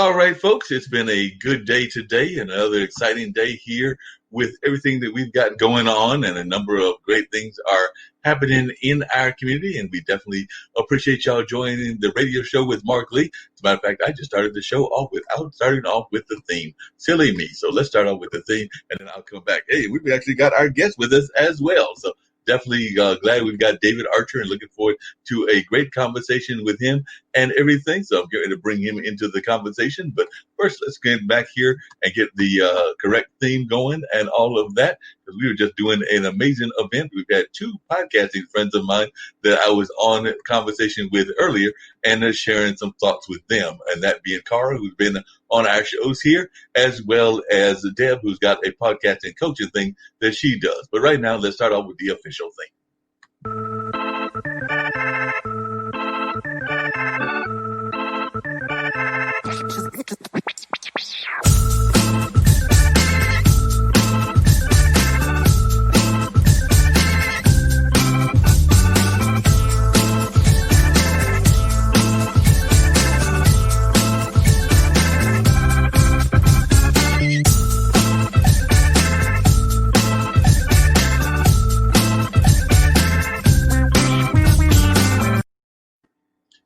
All right, folks, it's been a good day today, another exciting day here with everything that we've got going on, and a number of great things are happening in our community, and we definitely appreciate y'all joining the radio show with Marc Lee. As a matter of fact, I just started the show off without starting off with the theme. Silly me. So let's start off with the theme, and then I'll come back. Hey, we've actually got our guest with us as well. So definitely glad we've got David Archer and looking forward to a great conversation with him and everything. So I'm going to bring him into the conversation. But first, let's get back here and get the correct theme going and all of that, because we were just doing an amazing event. We've had two podcasting friends of mine that I was on a conversation with earlier and sharing some thoughts with them. And that being Cara, who's been on our shows here, as well as Deb, who's got a podcasting coaching thing that she does. But right now, let's start off with the official thing.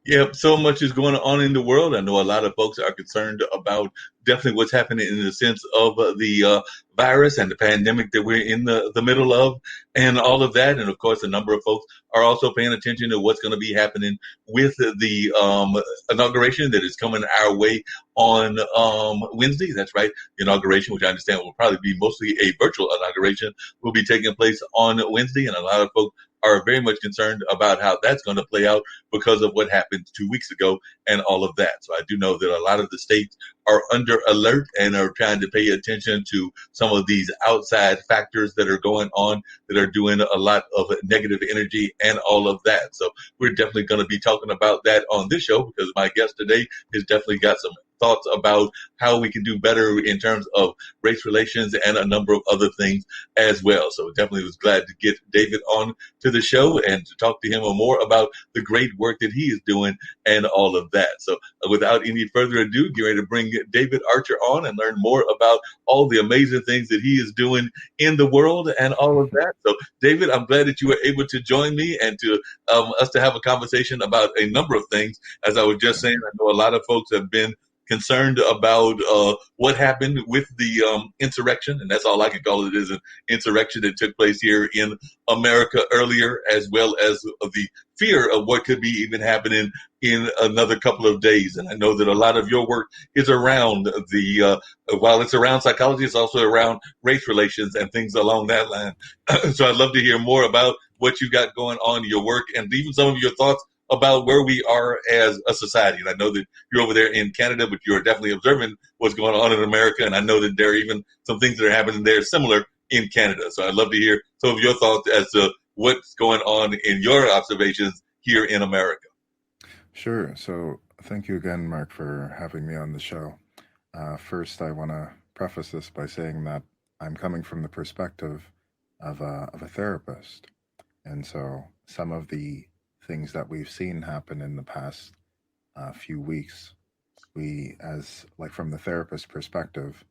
Yep, so much is going on in the world. I know a lot of folks are concerned about definitely what's happening in the sense of the virus and the pandemic that we're in the middle of and all of that. And of course, a number of folks are also paying attention to what's going to be happening with the inauguration that is coming our way on Wednesday. That's right. The inauguration, which I understand will probably be mostly a virtual inauguration, will be taking place on Wednesday. And a lot of folks are very much concerned about how that's going to play out because of what happened 2 weeks ago and all of that. So I do know that a lot of the states are under alert and are trying to pay attention to some of these outside factors that are going on that are doing a lot of negative energy and all of that. So we're definitely going to be talking about that on this show, because my guest today has definitely got some thoughts about how we can do better in terms of race relations and a number of other things as well. So definitely was glad to get David on to the show and to talk to him more about the great work that he is doing and all of that. So without any further ado, get ready to bring David Archer on and learn more about all the amazing things that he is doing in the world and all of that. So David, I'm glad that you were able to join me and to us to have a conversation about a number of things. As I was just saying, I know a lot of folks have been concerned about what happened with the insurrection, and that's all I can call it, is an insurrection that took place here in America earlier, as well as the fear of what could be even happening in another couple of days. And I know that a lot of your work is around while it's around psychology, it's also around race relations and things along that line. So I'd love to hear more about what you got going on in your work and even some of your thoughts about where we are as a society. And I know that you're over there in Canada, but you're definitely observing what's going on in America. And I know that there are even some things that are happening there similar in Canada. So I'd love to hear some of your thoughts as to what's going on in your observations here in America. Sure. So thank you again, Mark, for having me on the show. First, I want to preface this by saying that I'm coming from the perspective of a therapist. And so some of the things that we've seen happen in the past few weeks, from the therapist perspective,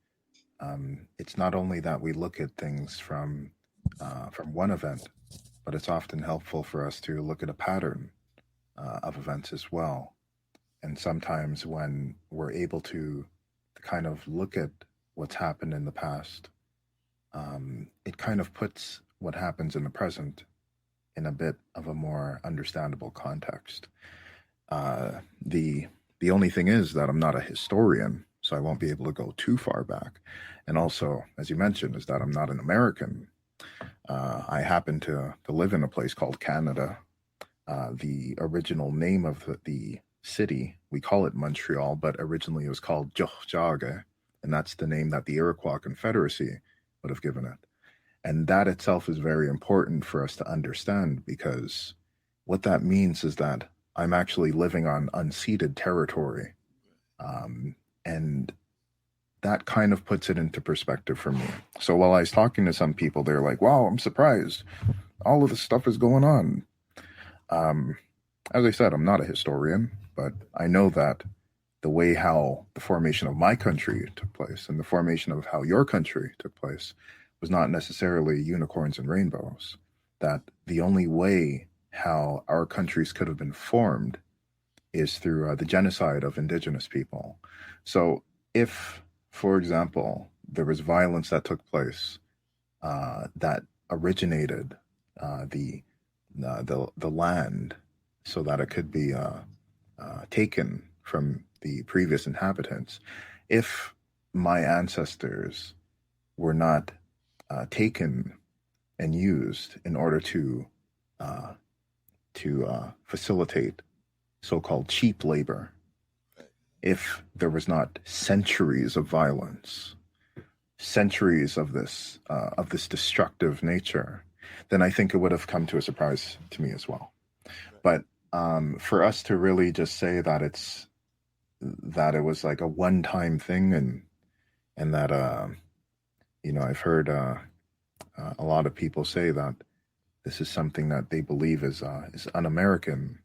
it's not only that we look at things from one event, but it's often helpful for us to look at a pattern of events as well. And sometimes when we're able to kind of look at what's happened in the past, it kind of puts what happens in the present in a bit of a more understandable context. The only thing is that I'm not a historian, so I won't be able to go too far back. And also, as you mentioned, is that I'm not an American. I happen to live in a place called Canada. The original name of the city, we call it Montreal, but originally it was called Tiohtià:ke, and that's the name that the Iroquois Confederacy would have given it. And that itself is very important for us to understand, because what that means is that I'm actually living on unceded territory. And that kind of puts it into perspective for me. So while I was talking to some people, they're like, wow, I'm surprised. All of this stuff is going on. As I said, I'm not a historian, but I know that the way how the formation of my country took place and the formation of how your country took place was not necessarily unicorns and rainbows. That the only way how our countries could have been formed is through the genocide of indigenous people. So if, for example, there was violence that took place that originated the land so that it could be taken from the previous inhabitants, if my ancestors were not taken and used in order to facilitate so-called cheap labor, if there was not centuries of violence, centuries of this destructive nature, then I think it would have come to a surprise to me as well. But for us to really just say that it was like a one-time thing, and that I've heard a lot of people say that this is something that they believe is un-American.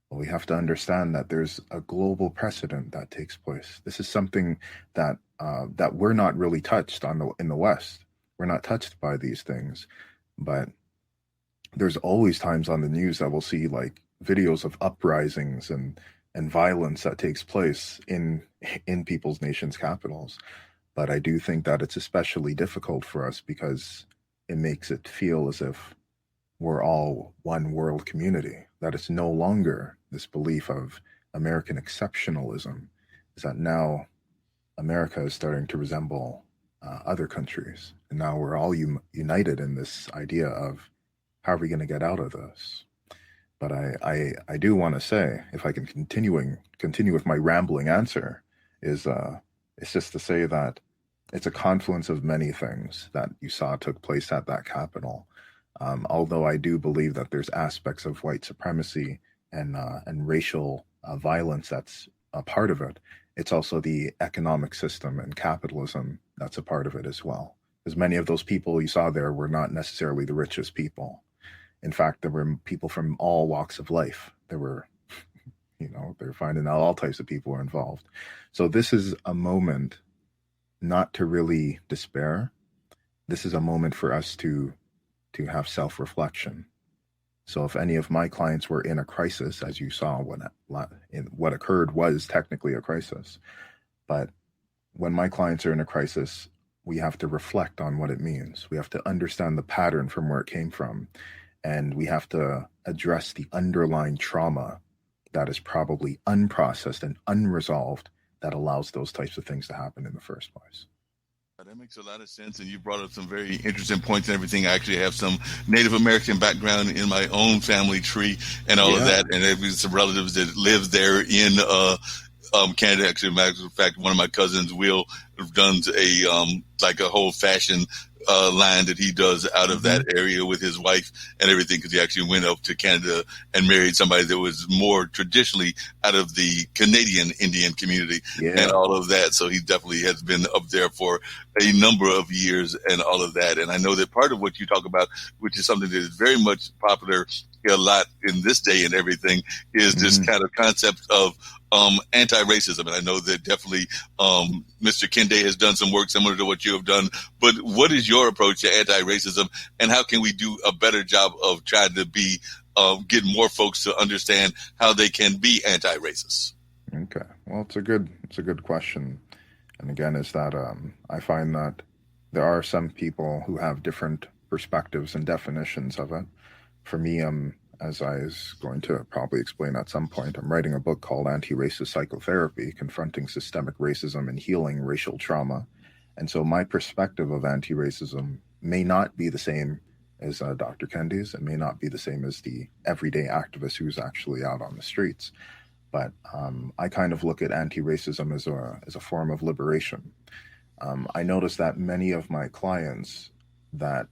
Well, we have to understand that there's a global precedent that takes place. This is something that we're not really touched in the West. We're not touched by these things, but there's always times on the news that we'll see like videos of uprisings and violence that takes place in people's nations' capitals. But I do think that it's especially difficult for us because it makes it feel as if we're all one world community, that it's no longer this belief of American exceptionalism, is that now America is starting to resemble other countries. And now we're all united in this idea of how are we going to get out of this? But I do want to say, if I can continue with my rambling answer, it's just to say that it's a confluence of many things that you saw took place at that capital. Although I do believe that there's aspects of white supremacy and racial violence that's a part of it, it's also the economic system and capitalism that's a part of it as well. Because many of those people you saw there were not necessarily the richest people. In fact, there were people from all walks of life. There were, they're finding out all types of people were involved. So this is a moment not to really despair. This is a moment for us to have self-reflection. So if any of my clients were in a crisis, as you saw, what occurred was technically a crisis. But when my clients are in a crisis, we have to reflect on what it means. We have to understand the pattern from where it came from. And we have to address the underlying trauma that is probably unprocessed and unresolved that allows those types of things to happen in the first place. That makes a lot of sense, and you brought up some very interesting points and everything. I actually have some Native American background in my own family tree and all of that, and there's some relatives that live there in Canada. Actually, matter of fact, one of my cousins, Will, runs a whole fashion line that he does out of that area with his wife and everything, because he actually went up to Canada and married somebody that was more traditionally out of the Canadian Indian community and all of that. So he definitely has been up there for a number of years and all of that. And I know that part of what you talk about, which is something that is very much popular a lot in this day and everything, is this kind of concept of anti-racism. And I know that definitely Mr. Kende has done some work similar to what you have done. But what is your approach to anti-racism, and how can we do a better job of trying to be get more folks to understand how they can be anti-racist? Okay, well, it's a good question. And again, is that I find that there are some people who have different perspectives and definitions of it. For me, as I was going to probably explain at some point, I'm writing a book called Anti-Racist Psychotherapy, Confronting Systemic Racism and Healing Racial Trauma. And so my perspective of anti-racism may not be the same as Dr. Kendi's. It may not be the same as the everyday activist who's actually out on the streets. But I kind of look at anti-racism as a form of liberation. I notice that many of my clients that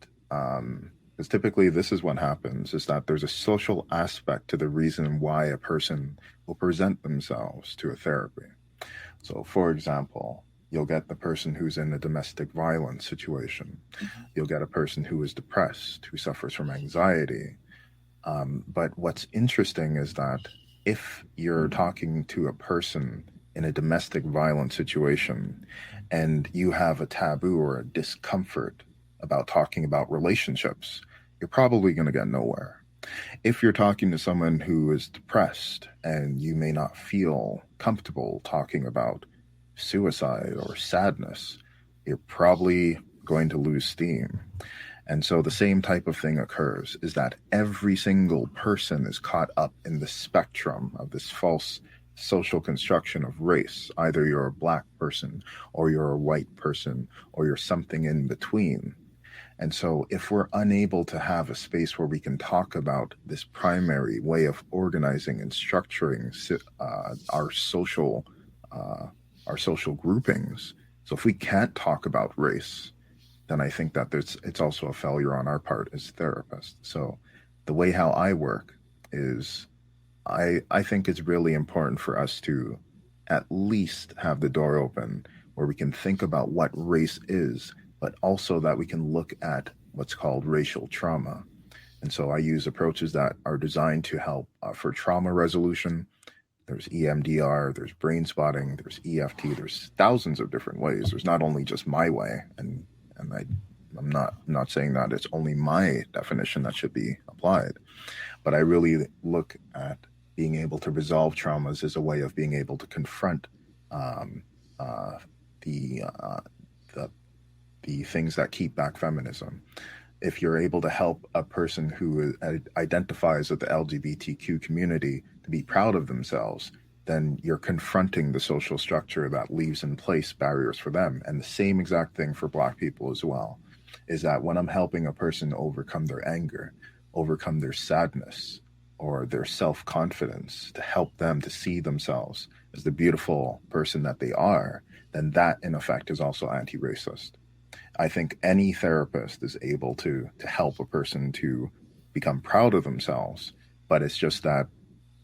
because typically this is what happens, is that there's a social aspect to the reason why a person will present themselves to a therapy. So, for example, you'll get the person who's in a domestic violence situation. You'll get a person who is depressed, who suffers from anxiety. But what's interesting is that if you're talking to a person in a domestic violence situation and you have a taboo or a discomfort about talking about relationships, you're probably going to get nowhere. If you're talking to someone who is depressed and you may not feel comfortable talking about suicide or sadness, you're probably going to lose steam. And so the same type of thing occurs, is that every single person is caught up in the spectrum of this false social construction of race. Either you're a black person or you're a white person or you're something in between. And so if we're unable to have a space where we can talk about this primary way of organizing and structuring our social groupings, so if we can't talk about race, then I think that it's also a failure on our part as therapists. So the way how I work is I think it's really important for us to at least have the door open where we can think about what race is, but also that we can look at what's called racial trauma. And so I use approaches that are designed to help for trauma resolution. There's EMDR, there's brain spotting, there's EFT, there's thousands of different ways. There's not only just my way, and I'm not saying that it's only my definition that should be applied, but I really look at being able to resolve traumas as a way of being able to confront the things that keep back feminism. If you're able to help a person who identifies with the LGBTQ community to be proud of themselves, then you're confronting the social structure that leaves in place barriers for them. And the same exact thing for Black people as well, is that when I'm helping a person overcome their anger, overcome their sadness, or their self-confidence, to help them to see themselves as the beautiful person that they are, then that in effect is also anti-racist. I think any therapist is able to help a person to become proud of themselves, but it's just that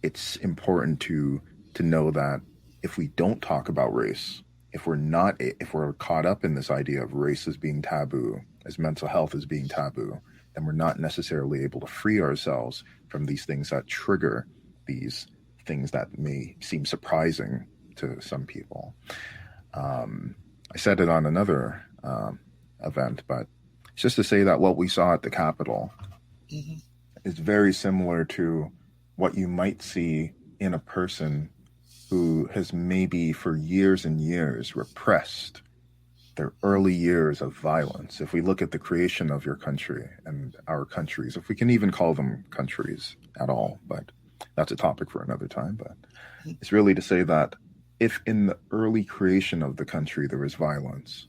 it's important to know that if we don't talk about race, if we're caught up in this idea of race as being taboo, as mental health as being taboo, then we're not necessarily able to free ourselves from these things that trigger these things that may seem surprising to some people. I said it on another event, but it's just to say that what we saw at the Capitol is very similar to what you might see in a person who has maybe for years and years repressed their early years of violence. If we look at the creation of your country and our countries, if we can even call them countries at all, but that's a topic for another time. But it's really to say that if in the early creation of the country there was violence,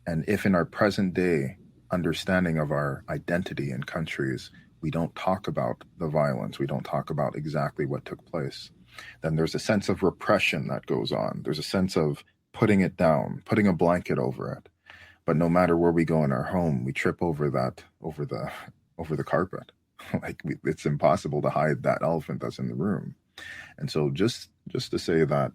and if in our present day understanding of our identity in countries, we don't talk about the violence, we don't talk about exactly what took place, then there's a sense of repression that goes on. There's a sense of putting it down, putting a blanket over it. But no matter where we go in our home, we trip over the carpet. It's impossible to hide that elephant that's in the room. And so just to say that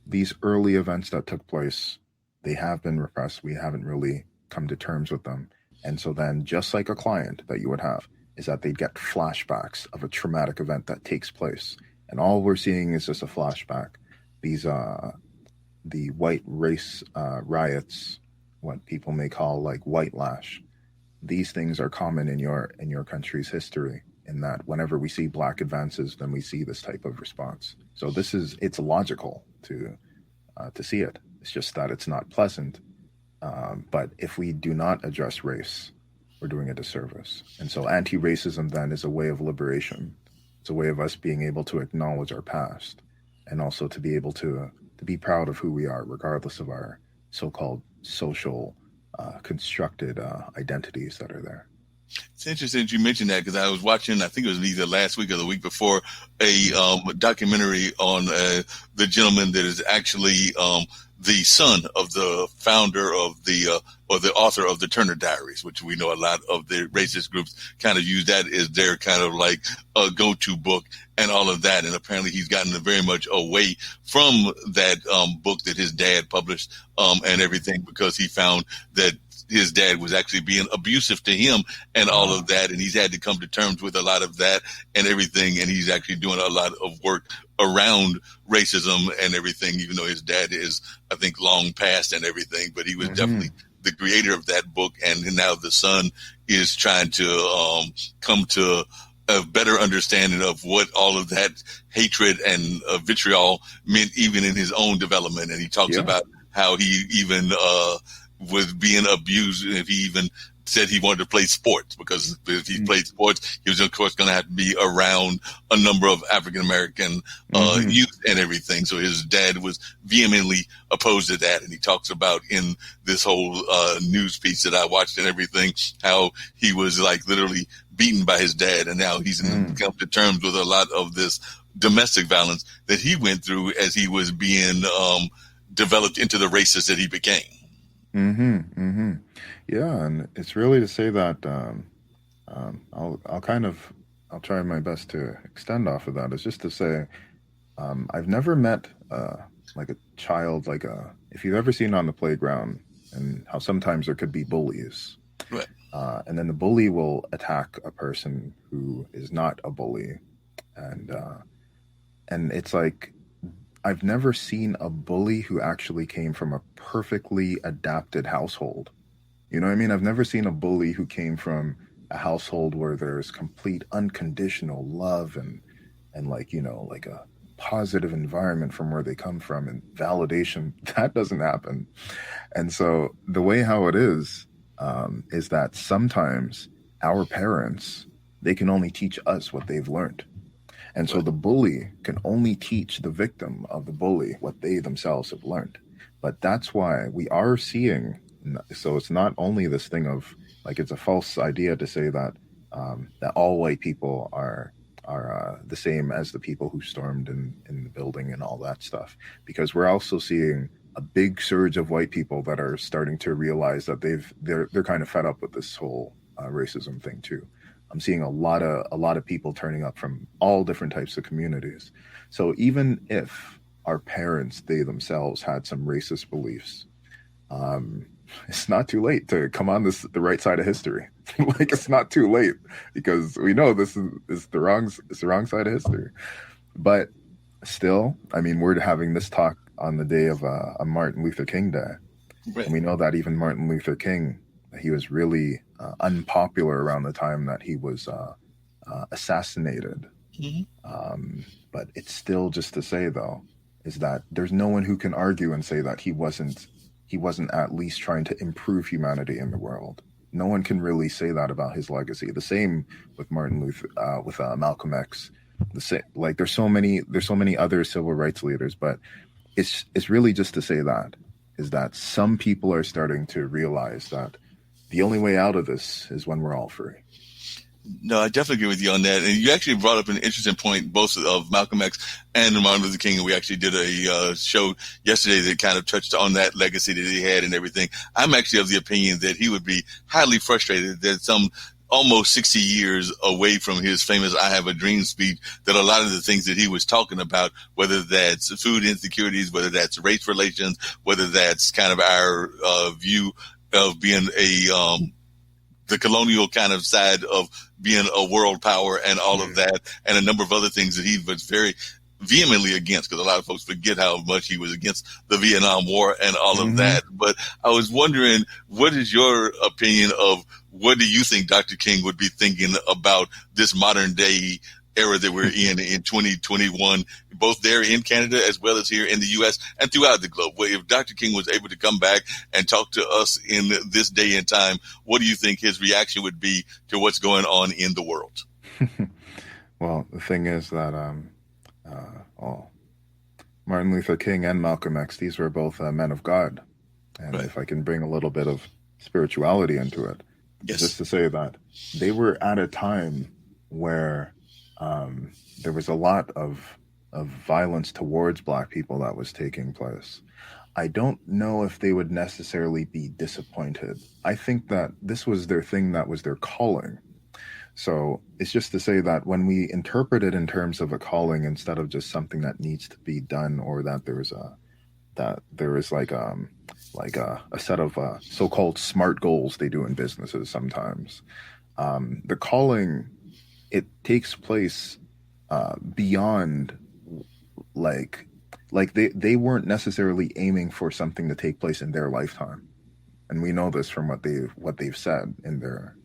these early events that took place, they have been repressed. We haven't really come to terms with them. And so then, just like a client that you would have, is that they get flashbacks of a traumatic event that takes place. And all we're seeing is just a flashback. These the white race riots, what people may call like white lash, these things are common in your country's history, in that whenever we see Black advances, then we see this type of response. So it's logical to see it. It's just that it's not pleasant. But if we do not address race, we're doing a disservice. And so anti-racism then is a way of liberation. It's a way of us being able to acknowledge our past, and also to be able to be proud of who we are, regardless of our so-called social constructed identities that are there. It's interesting that you mentioned that, because I was watching, I think it was either last week or the week before, a documentary on the gentleman that is actually the son of the founder of or the author of the Turner Diaries, which we know a lot of the racist groups kind of use that as their kind of like a go-to book and all of that. And apparently he's gotten very much away from that book that his dad published and everything, because he found that his dad was actually being abusive to him and all of that. And he's had to come to terms with a lot of that and everything. And he's actually doing a lot of work around racism and everything, even though his dad is, I think, long past and everything. But he was definitely the creator of that book. And now the son is trying to come to a better understanding of what all of that hatred and vitriol meant, even in his own development. And he talks about how he even was being abused. If he even said he wanted to play sports, because if he played sports, he was of course going to have to be around a number of African American youth and everything. So his dad was vehemently opposed to that. And he talks about in this whole news piece that I watched and everything, how he was like literally beaten by his dad, and now he's come to terms with a lot of this domestic violence that he went through as he was being developed into the racist that he became. Yeah, and it's really to say that I'll try my best to extend off of that. It's just to say I've never met like a child, if you've ever seen on the playground and how sometimes there could be bullies. Right. And then the bully will attack a person who is not a bully. And it's like, I've never seen a bully who actually came from a perfectly adapted household. You know what I mean? I've never seen a bully who came from a household where there's complete unconditional love and like, you know, like a positive environment from where they come from and validation. That doesn't happen. And so the way how it is that sometimes our parents, they can only teach us what they've learned. And so the bully can only teach the victim of the bully what they themselves have learned. But that's why we are seeing, so it's not only this thing of, like, it's a false idea to say that that all white people are the same as the people who stormed in the building and all that stuff. Because we're also seeing a big surge of white people that are starting to realize that they're kind of fed up with this whole racism thing too. I'm seeing a lot of people turning up from all different types of communities. So even if our parents, they themselves had some racist beliefs, it's not too late to come on the right side of history. Like, it's not too late, because we know this is the wrong side of history. But still, I mean, we're having this talk on the day of a Martin Luther King Day. Right. And we know that even Martin Luther King, he was really unpopular around the time that he was assassinated. But it's still just to say, though, is that there's no one who can argue and say that he wasn't at least trying to improve humanity in the world. No one can really say that about his legacy. The same with Martin Luther, with Malcolm X. Like, there's so many other civil rights leaders, but it's really just to say that is that some people are starting to realize that the only way out of this is when we're all free. No, I definitely agree with you on that. And you actually brought up an interesting point, both of Malcolm X and Martin Luther King. And we actually did a show yesterday that kind of touched on that legacy that he had and everything. I'm actually of the opinion that he would be highly frustrated that some almost 60 years away from his famous I Have a Dream speech, that a lot of the things that he was talking about, whether that's food insecurities, whether that's race relations, whether that's kind of our view of being the colonial kind of side of being a world power and all of that, and a number of other things that he was very vehemently against, because a lot of folks forget how much he was against the Vietnam War and all of that. But I was wondering, what is your opinion of what do you think Dr. King would be thinking about this modern day era that we're in 2021, both there in Canada as well as here in the U.S. and throughout the globe? Well, if Dr. King was able to come back and talk to us in this day and time, what do you think his reaction would be to what's going on in the world? Well, the thing is that Martin Luther King and Malcolm X, these were both men of God. And if I can bring a little bit of spirituality into it, just to say that they were at a time where there was a lot of violence towards Black people that was taking place. I don't know if they would necessarily be disappointed. I think that this was their thing, that was their calling. So it's just to say that when we interpret it in terms of a calling instead of just something that needs to be done, or that there is like a set of so-called smart goals they do in businesses sometimes. The calling, it takes place beyond like they weren't necessarily aiming for something to take place in their lifetime, and we know this from what they've said in their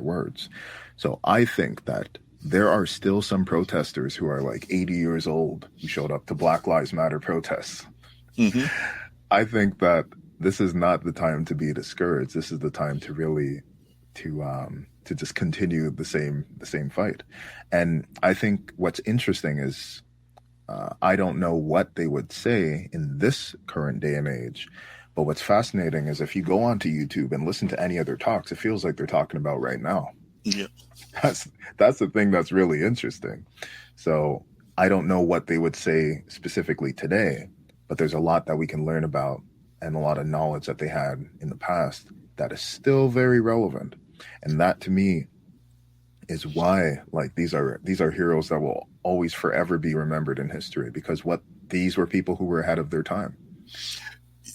words. So I think that there are still some protesters who are like 80 years old who showed up to Black Lives Matter protests. Mm-hmm. I think that this is not the time to be discouraged. This is the time to really to just continue the same fight. And I think what's interesting is I don't know what they would say in this current day and age, but what's fascinating is if you go onto YouTube and listen to any of their talks, it feels like they're talking about right now. Yeah. That's the thing that's really interesting. So I don't know what they would say specifically today, but there's a lot that we can learn about and a lot of knowledge that they had in the past that is still very relevant. And that to me is why like these are heroes that will always forever be remembered in history, because these were people who were ahead of their time.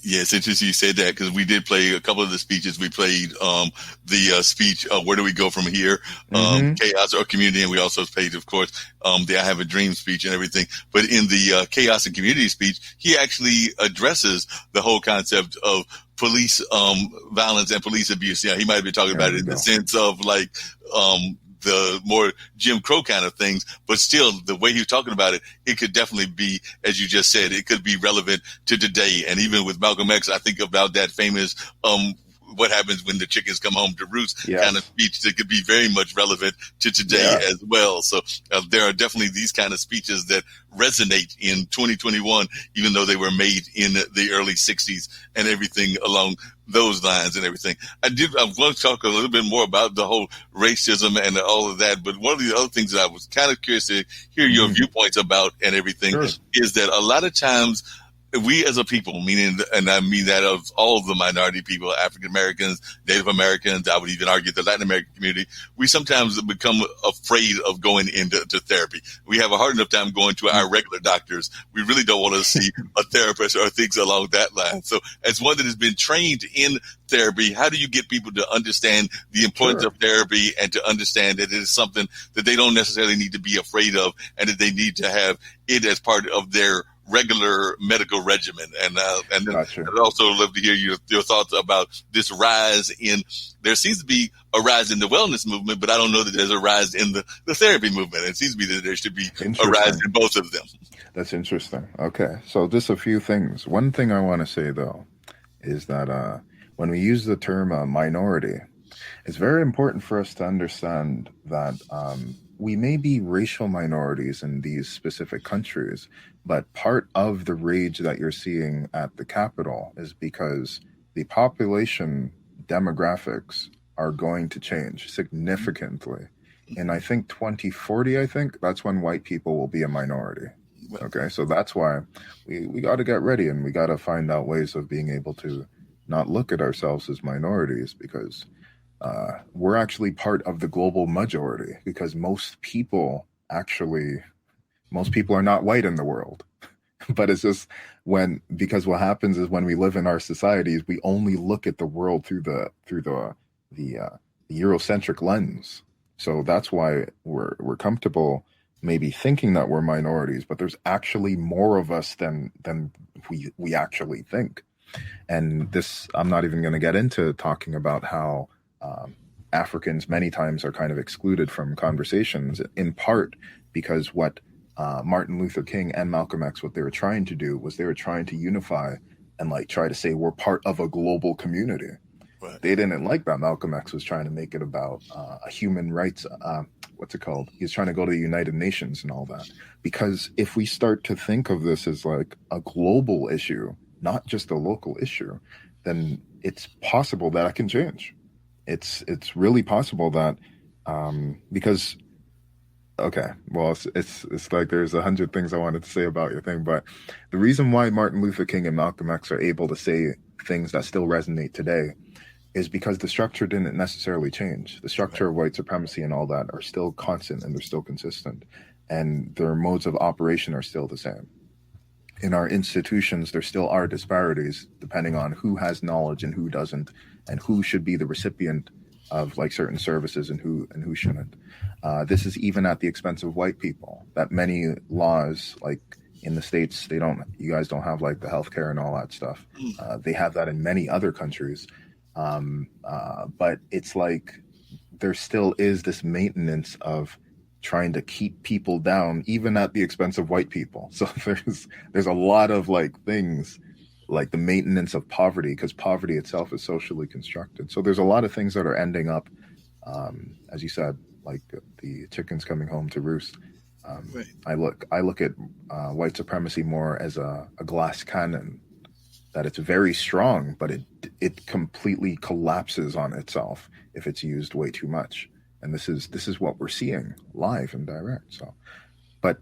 Yeah, it's interesting you said that, because we did play a couple of the speeches. We played the speech, Where Do We Go From Here? Chaos or Community. And we also played, of course, the I Have a Dream speech and everything. But in the Chaos and Community speech, he actually addresses the whole concept of police violence and police abuse. Yeah, he might have been talking about it in the sense of like the more Jim Crow kind of things, but still the way he was talking about it, it could definitely be, as you just said, it could be relevant to today. And even with Malcolm X, I think about that famous what happens when the chickens come home to roost kind of speech that could be very much relevant to today as well. So there are definitely these kind of speeches that resonate in 2021, even though they were made in the early 60s and everything along those lines and everything. I want to talk a little bit more about the whole racism and all of that. But one of the other things that I was kind of curious to hear your viewpoints about and everything is that a lot of times we as a people, meaning, and I mean that of all of the minority people, African Americans, Native Americans, I would even argue the Latin American community, we sometimes become afraid of going into therapy. We have a hard enough time going to our regular doctors. We really don't want to see a therapist or things along that line. So as one that has been trained in therapy, how do you get people to understand the importance of therapy and to understand that it is something that they don't necessarily need to be afraid of, and that they need to have it as part of their regular medical regimen? And then I'd also love to hear your thoughts about this rise in, there seems to be a rise in the wellness movement, but I don't know that there's a rise in the therapy movement. It seems to be that there should be a rise in both of them. That's interesting. Okay. So just a few things. One thing I want to say though, is that when we use the term minority, it's very important for us to understand that we may be racial minorities in these specific countries, but part of the rage that you're seeing at the Capitol is because the population demographics are going to change significantly. And I think 2040, that's when white people will be a minority. Okay, so that's why we got to get ready, and we got to find out ways of being able to not look at ourselves as minorities, because we're actually part of the global majority, because most people are not white in the world. But it's just because what happens is when we live in our societies, we only look at the world through the Eurocentric lens. So that's why we're comfortable maybe thinking that we're minorities, but there's actually more of us than we actually think. And this, I'm not even going to get into talking about how Africans many times are kind of excluded from conversations, in part because what Martin Luther King and Malcolm X, what they were trying to do was they were trying to unify and like try to say we're part of a global community. Right. They didn't like that. Malcolm X was trying to make it about a human rights, what's it called? He's trying to go to the United Nations and all that. Because if we start to think of this as like a global issue, not just a local issue, then it's possible that it can change. It's really possible that because, okay, well, it's like there's 100 things I wanted to say about your thing, but the reason why Martin Luther King and Malcolm X are able to say things that still resonate today is because the structure didn't necessarily change. The structure of white supremacy and all that are still constant, and they're still consistent, and their modes of operation are still the same. in our institutions, there still are disparities depending on who has knowledge and who doesn't, and who should be the recipient of like certain services and who shouldn't. This is even at the expense of white people. That many laws, like in the States, you guys don't have like the healthcare and all that stuff. They have that in many other countries. But it's like there still is this maintenance of trying to keep people down, even at the expense of white people. So there's a lot of like things like the maintenance of poverty, because poverty itself is socially constructed. So there's a lot of things that are ending up, as you said, like the chickens coming home to roost. Right. I look at white supremacy more as a glass cannon, that it's very strong, but it completely collapses on itself if it's used way too much. And this is what we're seeing live and direct. So, but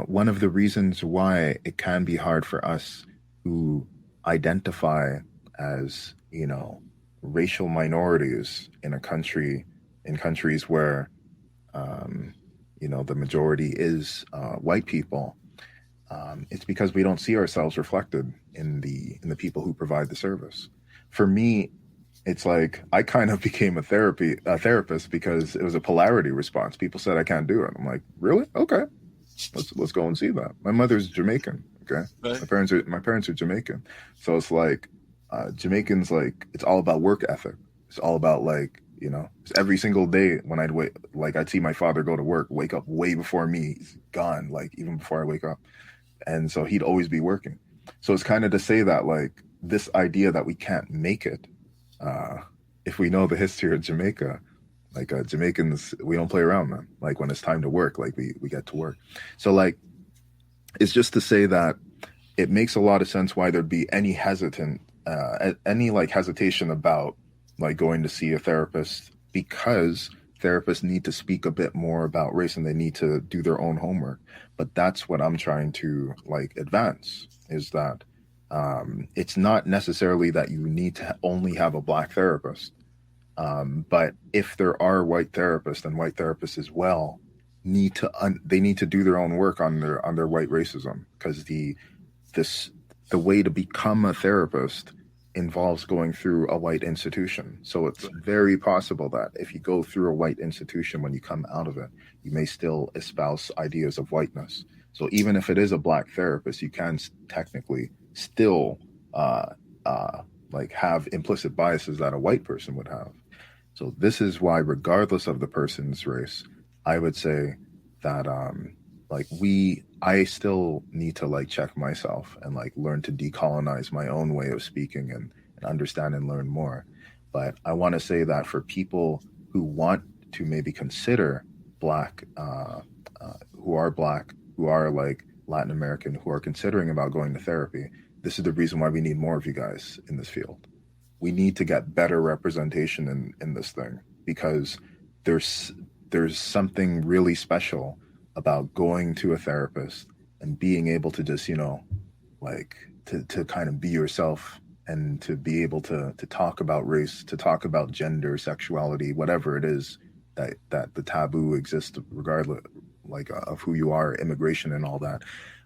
one of the reasons why it can be hard for us who identify as, you know, racial minorities in countries where, you know, the majority is white people, it's because we don't see ourselves reflected in the people who provide the service. For me, it's like I kind of became a therapist because it was a polarity response. People said I can't do it. I'm like, really? Okay, let's go and see that. My mother's Jamaican. Okay, right. My parents are Jamaican, so it's like Jamaicans, like, it's all about work ethic. It's all about, like, you know, every single day when I'd see my father go to work, wake up way before me, he's gone, like even before I wake up, and so he'd always be working. So it's kind of to say that, like, this idea that we can't make it. If we know the history of Jamaica, like Jamaicans, we don't play around, man. Like when it's time to work, like we get to work. So like, it's just to say that it makes a lot of sense why there'd be any hesitation about like going to see a therapist, because therapists need to speak a bit more about race and they need to do their own homework. But that's what I'm trying to like advance, is that it's not necessarily that you need to only have a black therapist. But if there are white therapists, and white therapists as well need to do their own work on their white racism, because the way to become a therapist involves going through a white institution. So it's very possible that if you go through a white institution, when you come out of it, you may still espouse ideas of whiteness. So even if it is a black therapist, you can technically still like have implicit biases that a white person would have. So this is why, regardless of the person's race, I would say that I still need to like check myself and like learn to decolonize my own way of speaking and understand and learn more. But I want to say that for people who want to maybe consider black, who are like Latin American, who are considering about going to therapy, this is the reason why we need more of you guys in this field. We need to get better representation in this thing, because there's something really special about going to a therapist and being able to just, you know, like to kind of be yourself, and to be able to talk about race, to talk about gender, sexuality, whatever it is that the taboo exists, regardless like of who you are, immigration and all that,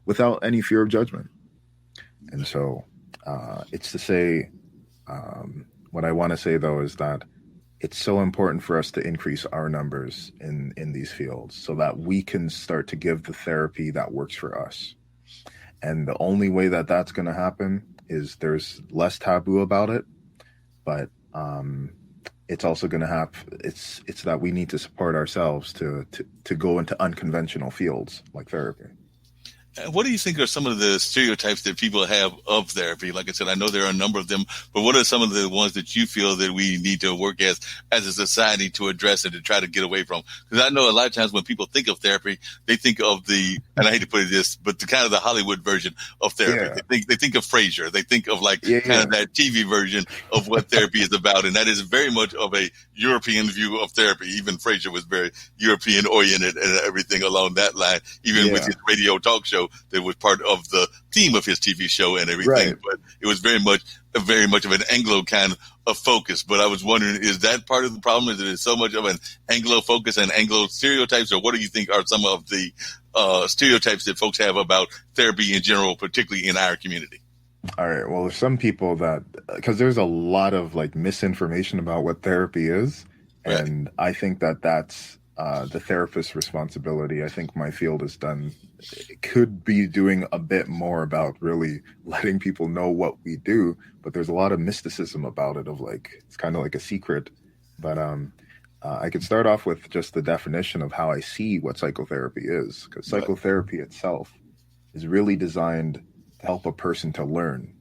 without any fear of judgment. And so it's to say, what I want to say though is that it's so important for us to increase our numbers in these fields, so that we can start to give the therapy that works for us. And the only way that that's going to happen is there's less taboo about it, but it's also going to have, it's that we need to support ourselves to go into unconventional fields like therapy. What do you think are some of the stereotypes that people have of therapy? Like I said, I know there are a number of them, but what are some of the ones that you feel that we need to work as a society to address and to try to get away from? Because I know a lot of times when people think of therapy, they think of and I hate to put it this, but the kind of the Hollywood version of therapy. Yeah. They think of Frasier. They think of like kind of that TV version of what therapy is about. And that is very much of a European view of therapy. Even Frasier was very European oriented and everything along that line, even with his radio talk show that was part of the theme of his TV show and everything. Right. But it was very much of an Anglo kind of focus. But I was wondering, is that part of the problem? Is it so much of an Anglo focus and Anglo stereotypes, or what do you think are some of the stereotypes that folks have about therapy in general, particularly in our community? All right. Well, there's some people that, because there's a lot of like misinformation about what therapy is. Right. And I think that that's the therapist's responsibility. I think my field could be doing a bit more about really letting people know what we do. But there's a lot of mysticism about it, of like, it's kind of like a secret. But I could start off with just the definition of how I see what psychotherapy is, because psychotherapy itself is really designed to help a person to learn.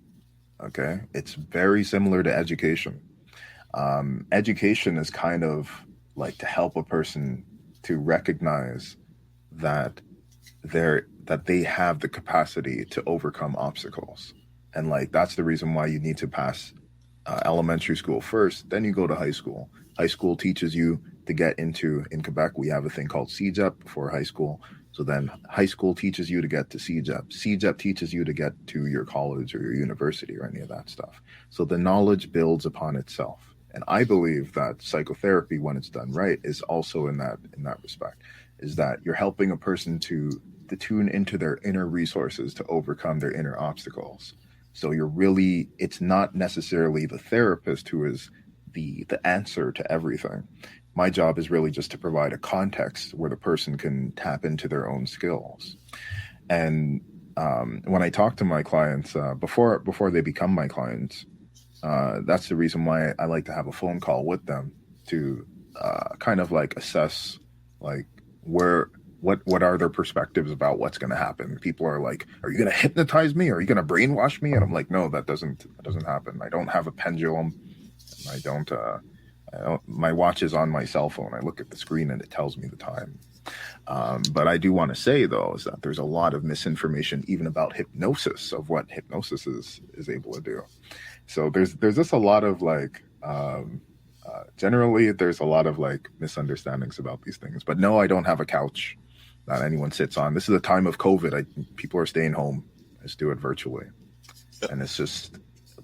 Okay, it's very similar to education. Education is kind of like to help a person to recognize that they have the capacity to overcome obstacles, and like that's the reason why you need to pass elementary school first, then you go to high school. High school teaches you to get into, in Quebec, we have a thing called CEGEP before high school. So then high school teaches you to get to CEGEP. CEGEP teaches you to get to your college or your university or any of that stuff. So the knowledge builds upon itself. And I believe that psychotherapy, when it's done right, is also in that respect, is that you're helping a person to tune into their inner resources to overcome their inner obstacles. So it's not necessarily the therapist who is the answer to everything. My job is really just to provide a context where the person can tap into their own skills. And when I talk to my clients, before they become my clients, that's the reason why I like to have a phone call with them to kind of like assess like what are their perspectives about what's going to happen. People are like, are you going to hypnotize me? Are you going to brainwash me? And I'm like, no, that doesn't happen. I don't have a pendulum. I don't, my watch is on my cell phone. I look at the screen and it tells me the time. But I do want to say, though, is that there's a lot of misinformation even about hypnosis, of what hypnosis is able to do. So there's just a lot of like, generally there's a lot of like misunderstandings about these things. But no, I don't have a couch that anyone sits on. This is a time of COVID. People are staying home. Let's do it virtually. And it's just,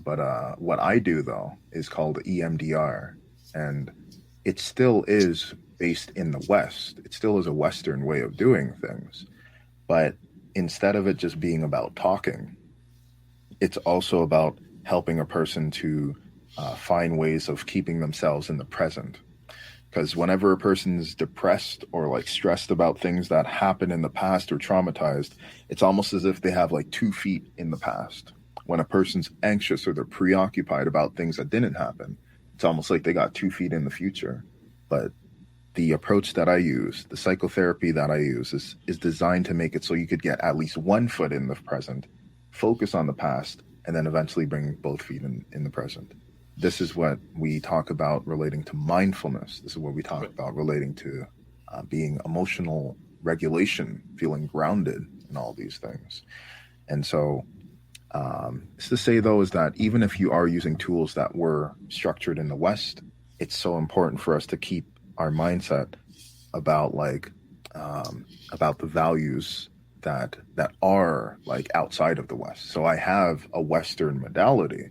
but what I do, though, is called EMDR. And it still is based in the West. It still is a Western way of doing things. But instead of it just being about talking, it's also about helping a person to find ways of keeping themselves in the present. Because whenever a person's depressed or like stressed about things that happened in the past or traumatized, it's almost as if they have like 2 feet in the past. When a person's anxious or they're preoccupied about things that didn't happen, it's almost like they got 2 feet in the future. But the approach that I use, the psychotherapy that I use is designed to make it so you could get at least 1 foot in the present, focus on the past, and then eventually bring both feet in the present. This is what we talk about relating to mindfulness. This is what we talk about relating to being emotional regulation, feeling grounded, and all these things. And so it's to say, though, is that even if you are using tools that were structured in the West, it's so important for us to keep our mindset about like about the values that are like outside of the West. So I have a Western modality,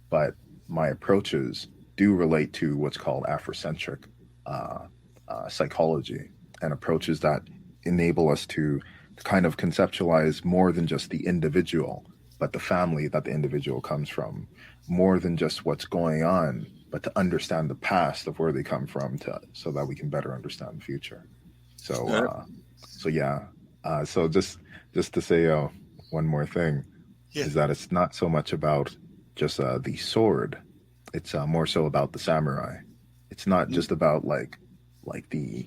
but my approaches do relate to what's called Afrocentric psychology, and approaches that enable us to kind of conceptualize more than just the individual, but the family that the individual comes from, more than just what's going on, but to understand the past of where they come from, so that we can better understand the future. So, so just to say one more thing, is that it's not so much about just the sword. It's more so about the samurai. It's not just about like the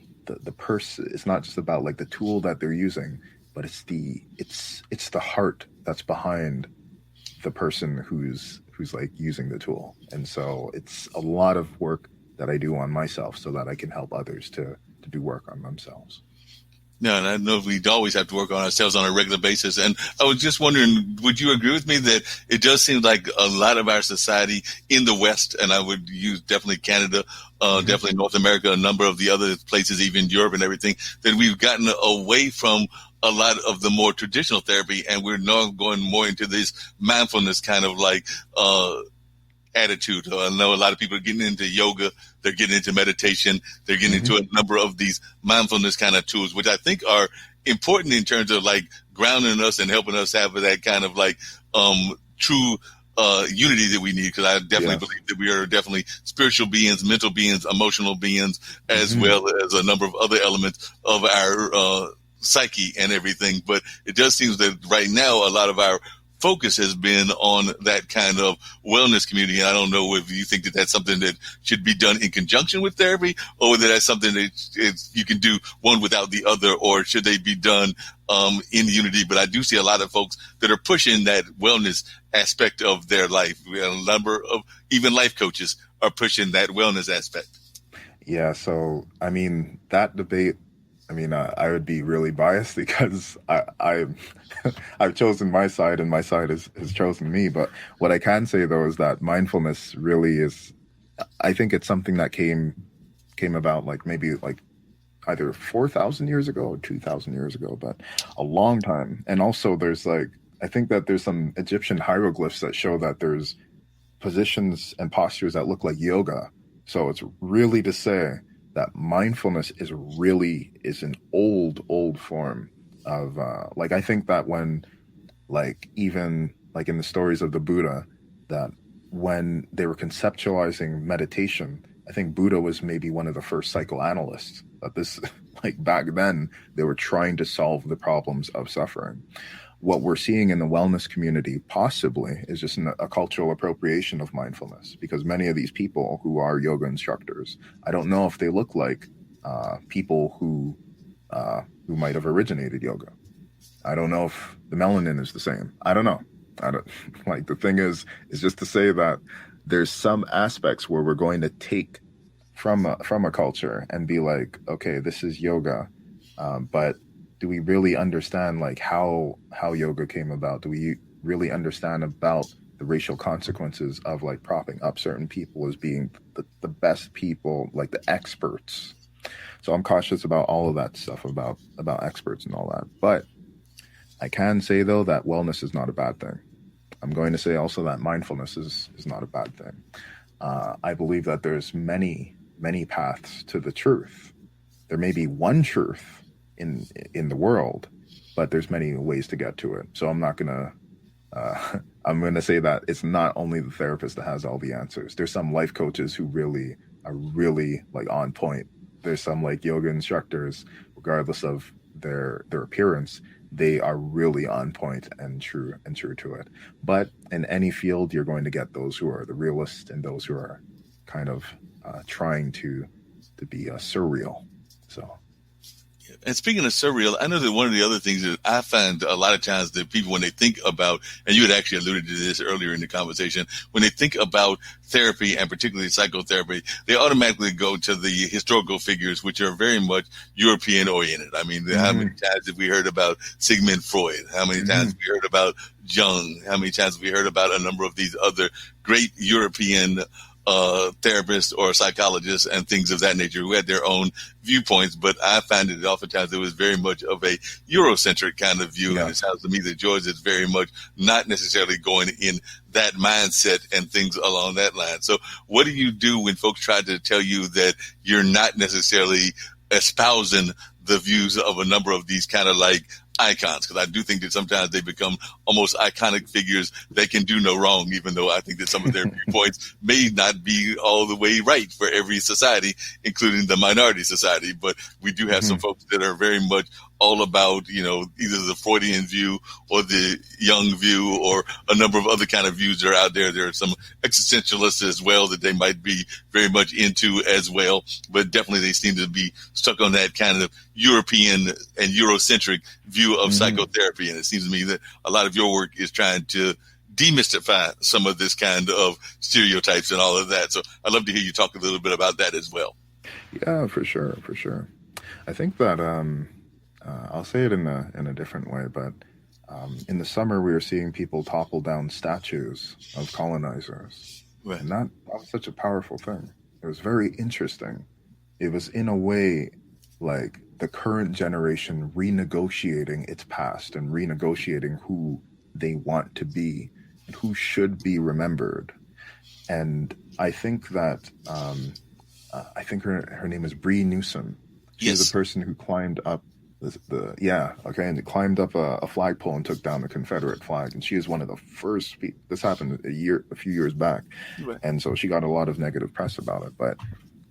purse. It's not just about like the tool that they're using, but it's the heart that's behind the person who's like using the tool. And so it's a lot of work that I do on myself so that I can help others to do work on themselves. No, and I know we always have to work on ourselves on a regular basis. And I was just wondering, would you agree with me that it does seem like a lot of our society in the West, and I would use definitely Canada, definitely North America, a number of the other places, even Europe and everything, that we've gotten away from a lot of the more traditional therapy, and we're now going more into this mindfulness kind of like attitude. I know a lot of people are getting into yoga, they're getting into meditation, they're getting into a number of these mindfulness kind of tools, which I think are important in terms of like grounding us and helping us have that kind of like true unity that we need, because I definitely believe that we are definitely spiritual beings, mental beings, emotional beings, as well as a number of other elements of our psyche and everything. But it does seem that right now a lot of our focus has been on that kind of wellness community. And I don't know if you think that that's something that should be done in conjunction with therapy, or whether that's something that you can do one without the other, or should they be done in unity. But I do see a lot of folks that are pushing that wellness aspect of their life. We have a number of even life coaches are pushing that wellness aspect. Yeah. So, I mean, that debate, I would be really biased because I've chosen my side and my side has chosen me. But what I can say, though, is that mindfulness really is, I think it's something that came about like maybe like either 4,000 years ago or 2,000 years ago, but a long time. And also there's like, I think that there's some Egyptian hieroglyphs that show that there's positions and postures that look like yoga. So it's really to say that mindfulness is an old form of, like, I think that when, like, even like in the stories of the Buddha, that when they were conceptualizing meditation, I think Buddha was maybe one of the first psychoanalysts. That this, like back then, they were trying to solve the problems of suffering. What we're seeing in the wellness community possibly is just a cultural appropriation of mindfulness, because many of these people who are yoga instructors, I don't know if they look like people who might have originated yoga. I don't know if the melanin is the same. I don't know. Like, the thing is just to say that there's some aspects where we're going to take from a culture and be like, okay, this is yoga, but do we really understand like how yoga came about? Do we really understand about the racial consequences of like propping up certain people as being the best people, like the experts? So I'm cautious about all of that stuff about experts and all that. But I can say, though, that wellness is not a bad thing. I'm going to say also that mindfulness is not a bad thing. I believe that there's many paths to the truth. There may be one truth in the world, but there's many ways to get to it. So I'm not gonna I'm gonna say that it's not only the therapist that has all the answers. There's some life coaches who really are like on point. There's some like yoga instructors, regardless of their appearance, they are really on point and true to it. But in any field, you're going to get those who are the realists and those who are kind of trying to be surreal. So. And speaking of surreal, I know that one of the other things that I find a lot of times that people, when they think about, and you had actually alluded to this earlier in the conversation, when they think about therapy and particularly psychotherapy, they automatically go to the historical figures, which are very much European oriented. I mean, how many times have we heard about Sigmund Freud? How many times have we heard about Jung? How many times have we heard about a number of these other great European therapists or psychologists and things of that nature who had their own viewpoints? But I find that oftentimes it was very much of a Eurocentric kind of view. Yeah. And it sounds to me that George is very much not necessarily going in that mindset and things along that line. So what do you do when folks try to tell you that you're not necessarily espousing the views of a number of these kind of like icons? Because I do think that sometimes they become almost iconic figures that can do no wrong, even though I think that some of their viewpoints may not be all the way right for every society, including the minority society. But we do have some folks that are very much all about, either the Freudian view or the Jung view or a number of other kind of views that are out there. There are some existentialists as well that they might be very much into as well. But definitely they seem to be stuck on that kind of European and Eurocentric view of psychotherapy. And it seems to me that a lot of your work is trying to demystify some of this kind of stereotypes and all of that. So I'd love to hear you talk a little bit about that as well. Yeah, for sure. I think that I'll say it in a different way, but in the summer we were seeing people topple down statues of colonizers. Right. And that was such a powerful thing. It was very interesting. It was in a way like the current generation renegotiating its past and renegotiating who they want to be and who should be remembered. And I think that I think her name is Bree Newsom. She's the person who climbed up And it climbed up a flagpole and took down the Confederate flag. And she is one of the first. This happened a few years back, Right. and so she got a lot of negative press about it. But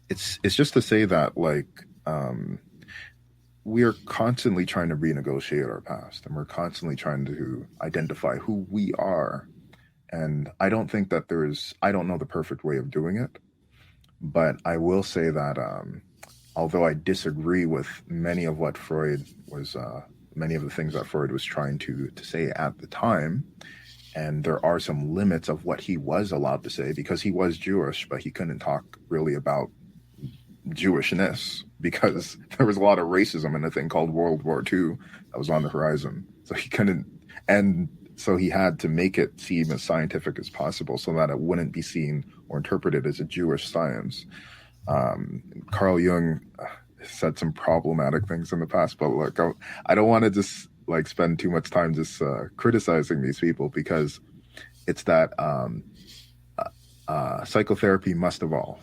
it's just to say that we are constantly trying to renegotiate our past, and we're constantly trying to identify who we are. And I don't think that I don't know the perfect way of doing it, but I will say that although I disagree with many of the things that Freud was trying to say at the time, and there are some limits of what he was allowed to say because he was Jewish, but he couldn't talk really about Jewishness because there was a lot of racism in a thing called World War II that was on the horizon. So he couldn't, and so he had to make it seem as scientific as possible so that it wouldn't be seen or interpreted as a Jewish science. Carl Jung said some problematic things in the past, but look, I don't want to just spend too much time just criticizing these people, because it's that psychotherapy must evolve.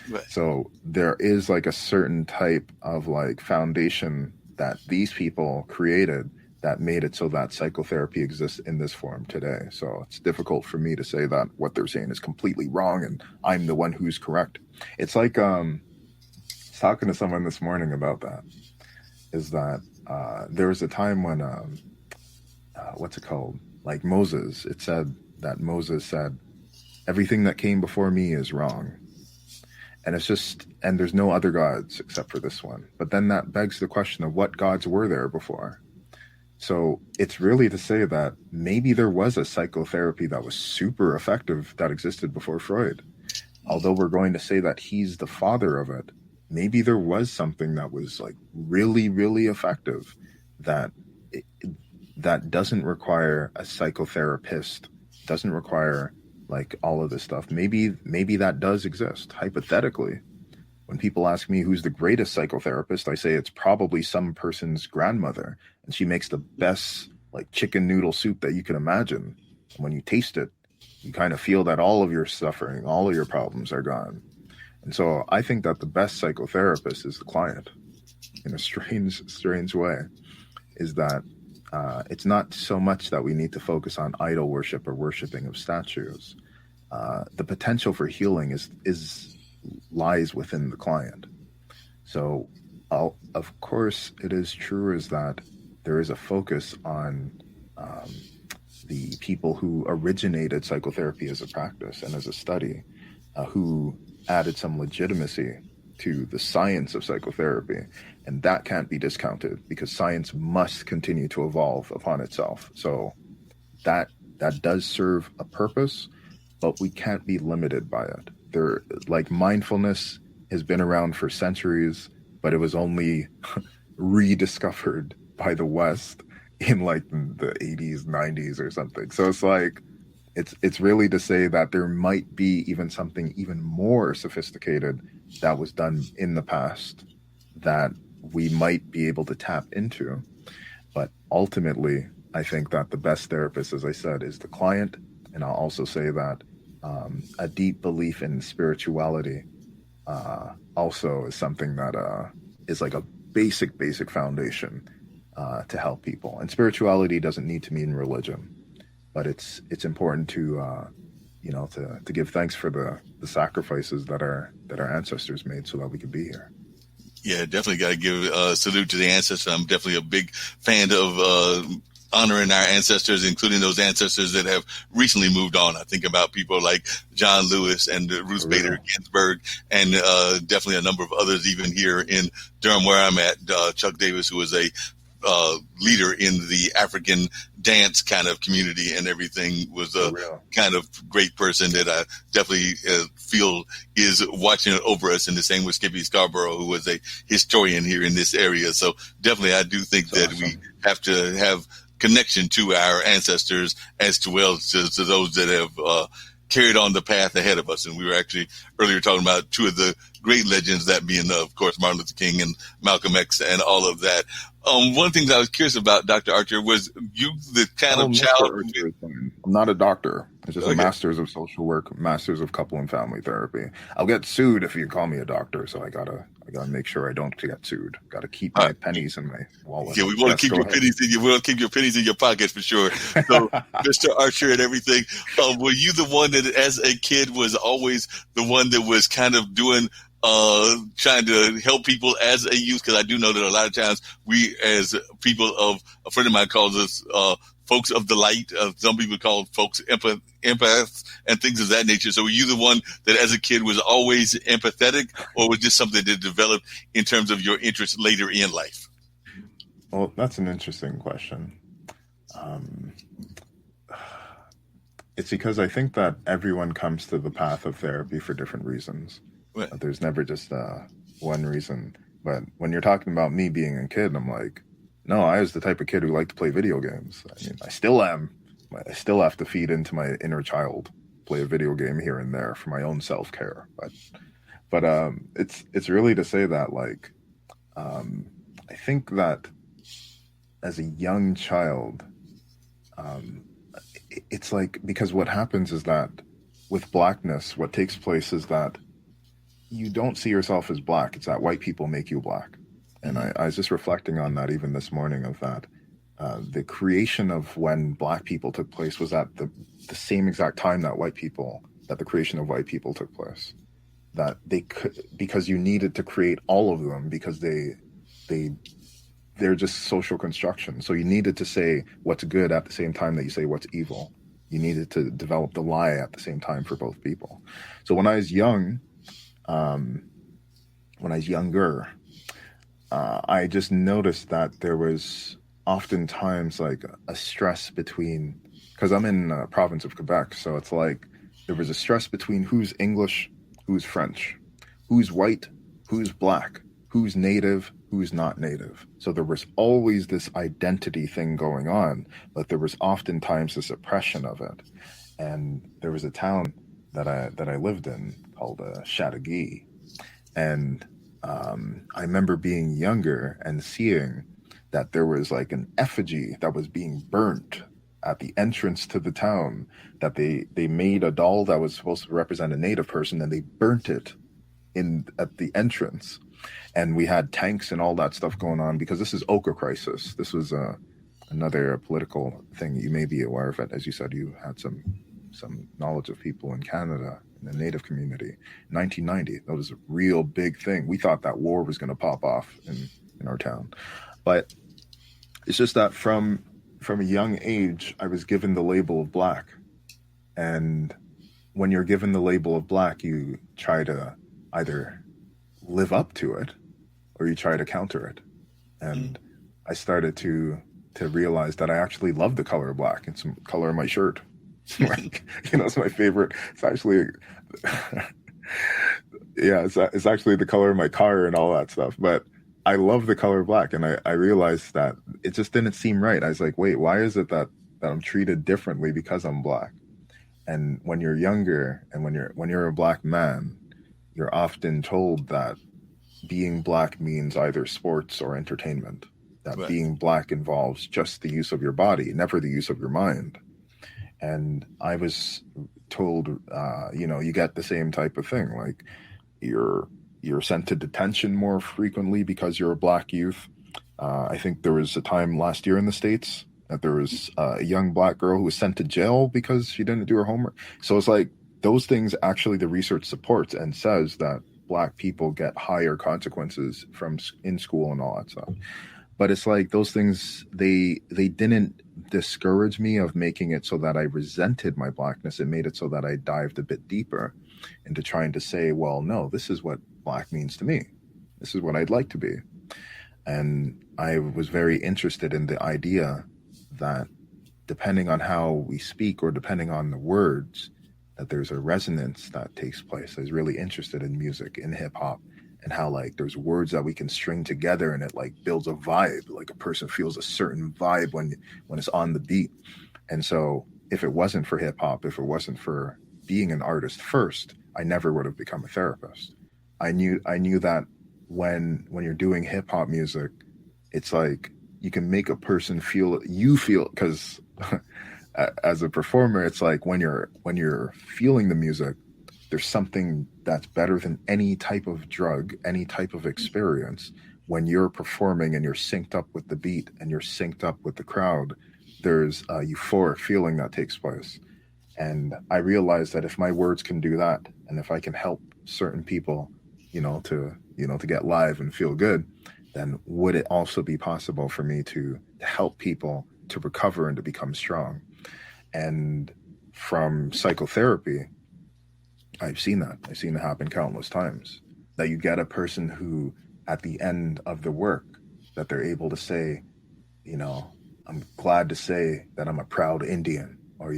Right. So there is a certain type of foundation that these people created that made it so that psychotherapy exists in this form today. So it's difficult for me to say that what they're saying is completely wrong and I'm the one who's correct. It's like I was talking to someone this morning about that, is that there was a time when Moses, it said that Moses said, everything that came before me is wrong. And and there's no other gods except for this one. But then that begs the question of what gods were there before? So it's really to say that maybe there was a psychotherapy that was super effective that existed before Freud. Although we're going to say that he's the father of it, maybe there was something that was really, really effective that doesn't require a psychotherapist, doesn't require all of this stuff. Maybe that does exist hypothetically. When people ask me who's the greatest psychotherapist, I say it's probably some person's grandmother, and she makes the best chicken noodle soup that you can imagine. And when you taste it, you kind of feel that all of your suffering, all of your problems are gone. And so I think that the best psychotherapist is the client, in a strange way, is that it's not so much that we need to focus on idol worship or worshiping of statues. The potential for healing lies within the client. So, of course, it is true is that there is a focus on the people who originated psychotherapy as a practice and as a study, who added some legitimacy to the science of psychotherapy. And that can't be discounted because science must continue to evolve upon itself. So that does serve a purpose, but we can't be limited by it. Mindfulness has been around for centuries, but it was only rediscovered by the West in the 80s, 90s or something. So it's really to say that there might be even something even more sophisticated that was done in the past that we might be able to tap into. But ultimately, I think that the best therapist, as I said, is the client. And I'll also say that a deep belief in spirituality also is something that is a basic foundation to help people. And spirituality doesn't need to mean religion, but it's important to give thanks for the sacrifices that our ancestors made so that we could be here. Yeah, definitely got to give a salute to the ancestors. I'm definitely a big fan of honoring our ancestors, including those ancestors that have recently moved on. I think about people like John Lewis and Ruth Bader Ginsburg, and definitely a number of others even here in Durham, where I'm at. Chuck Davis, who was a leader in the African dance kind of community and everything, was a kind of great person that I definitely feel is watching over us, and the same with Skippy Scarborough, who was a historian here in this area. So definitely I do think that we have to have connection to our ancestors as well to those that have carried on the path ahead of us. And we were actually earlier talking about two of the great legends, that being, of course, Martin Luther King and Malcolm X and all of that. One thing that I was curious about, Dr. Archer, was you the kind of child. I'm I'm not a doctor. It's just a Okay. master's of social work, master's of couple and family therapy. I'll get sued if you call me a doctor, so I gotta make sure I don't get sued. Gotta keep All my right. pennies in my wallet. Yeah, we want to Yes, keep go your ahead. pennies in your we want to keep your pennies in your pocket for sure. So, Mr. Archer and everything, were you the one that, as a kid, was always the one that was kind of doing, trying to help people as a youth? Because I do know that a lot of times we, as people of, a friend of mine calls us folks of the light. Some people call folks empaths and things of that nature. So, were you the one that, as a kid, was always empathetic, or was this something that developed in terms of your interest later in life? Well, that's an interesting question. It's because I think that everyone comes to the path of therapy for different reasons. Right. There's never just one reason. But when you're talking about me being a kid, I'm like, no, I was the type of kid who liked to play video games. I mean, I still am. I still have to feed into my inner child, play a video game here and there for my own self-care. But it's really to say that, like, I think that as a young child, it's like, because what happens is that with blackness, what takes place is that you don't see yourself as black. It's that white people make you black. And I was just reflecting on that even this morning, of that the creation of when black people took place was at the same exact time that the creation of white people took place. That they could, because you needed to create all of them, because they're just social construction. So you needed to say what's good at the same time that you say what's evil. You needed to develop the lie at the same time for both people. So when I was young, when I was younger, I just noticed that there was oftentimes like a stress between, because I'm in the province of Quebec, so it's like there was a stress between who's English, who's French, who's white, who's black, who's native, who's not native. So there was always this identity thing going on, but there was oftentimes this oppression of it. And there was a town that I lived in called Chateauguay, and I remember being younger and seeing that there was like an effigy that was being burnt at the entrance to the town, that they made a doll that was supposed to represent a native person, and they burnt it at the entrance. And we had tanks and all that stuff going on, because this is Ochre crisis. This was another political thing. You may be aware of it. As you said, you had some knowledge of people in Canada, in the Native community. 1990, that was a real big thing. We thought that war was going to pop off in our town. But it's just that from a young age, I was given the label of black. And when you're given the label of black, you try to either live up to it or you try to counter it. And I started to realize that I actually love the color of black. It's the color of my shirt. Like, it's my favorite. It's actually, yeah, it's actually the color of my car and all that stuff. But I love the color of black, and I realized that it just didn't seem right. I was like, wait, why is it that I'm treated differently because I'm black? And when you're younger, and when you're a black man, you're often told that being black means either sports or entertainment. That Right. Being black involves just the use of your body, never the use of your mind. And I was told, you get the same type of thing. Like, you're sent to detention more frequently because you're a black youth. I think there was a time last year in the States that there was a young black girl who was sent to jail because she didn't do her homework. So it's like, those things, actually the research supports and says that black people get higher consequences in school and all that stuff. But it's like, those things, they didn't discourage me of making it so that I resented my blackness. It made it so that I dived a bit deeper into trying to say, well, no, this is what black means to me. This is what I'd like to be. And I was very interested in the idea that depending on how we speak, or depending on the words, that there's a resonance that takes place. I was really interested in music, in hip hop, and how, like, there's words that we can string together and it like builds a vibe. Like, a person feels a certain vibe when it's on the beat. And so if it wasn't for hip hop, if it wasn't for being an artist first, I never would have become a therapist. I knew that when you're doing hip hop music, it's like you can make a person feel, because as a performer, it's like when you're feeling the music, there's something that's better than any type of drug, any type of experience. When you're performing and you're synced up with the beat and you're synced up with the crowd, there's a euphoric feeling that takes place. And I realized that if my words can do that, and if I can help certain people, to get live and feel good, then would it also be possible for me to help people to recover and to become strong? And from psychotherapy, I've seen that. I've seen it happen countless times. That you get a person who, at the end of the work, that they're able to say, I'm glad to say that I'm a proud Indian, or,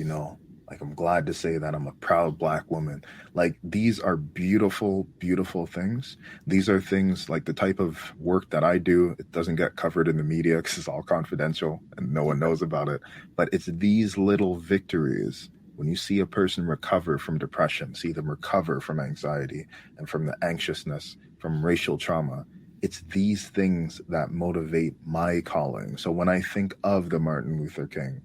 like I'm glad to say that I'm a proud Black woman. Like these are beautiful, beautiful things. These are things like the type of work that I do. It doesn't get covered in the media because it's all confidential and no one knows about it. But it's these little victories. When you see a person recover from depression, see them recover from anxiety and from the anxiousness, from racial trauma, it's these things that motivate my calling. So when I think of the Martin Luther King,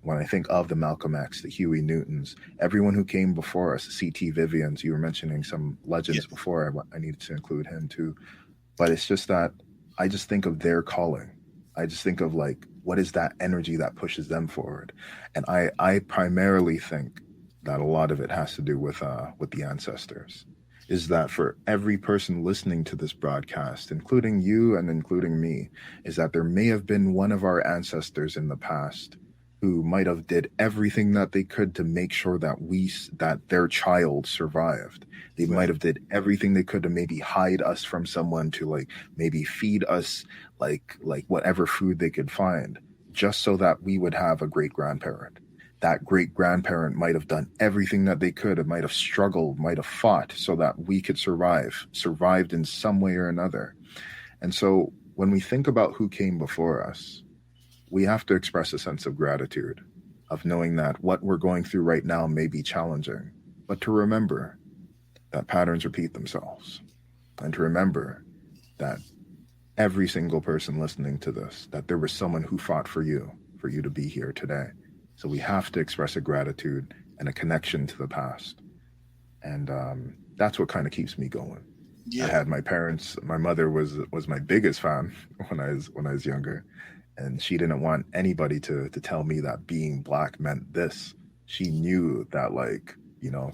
when I think of the Malcolm X, the Huey Newtons, everyone who came before us, C.T. Vivians, you were mentioning some legends before, I needed to include him too. But it's just that I just think of their calling. I just think of like, what is that energy that pushes them forward? And I primarily think that a lot of it has to do with the ancestors. Is that for every person listening to this broadcast, including you and including me, is that there may have been one of our ancestors in the past who might have did everything that they could to make sure that their child survived. They might have did everything they could to maybe hide us from someone, to like maybe feed us like whatever food they could find, just so that we would have a great grandparent. That great grandparent might have done everything that they could. It might have struggled, might have fought so that we could survived in some way or another. And so when we think about who came before us, we have to express a sense of gratitude, of knowing that what we're going through right now may be challenging, but to remember that patterns repeat themselves, and to remember that every single person listening to this, that there was someone who fought for you to be here today. So we have to express a gratitude and a connection to the past. And that's what kind of keeps me going. Yeah. I had my parents, my mother was my biggest fan when I was younger. And she didn't want anybody to tell me that being Black meant this. She knew that, like,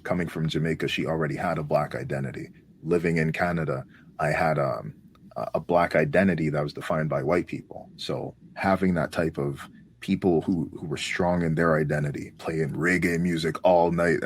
coming from Jamaica, she already had a Black identity. Living in Canada, I had a Black identity that was defined by white people. So having that type of people who were strong in their identity, playing reggae music all night,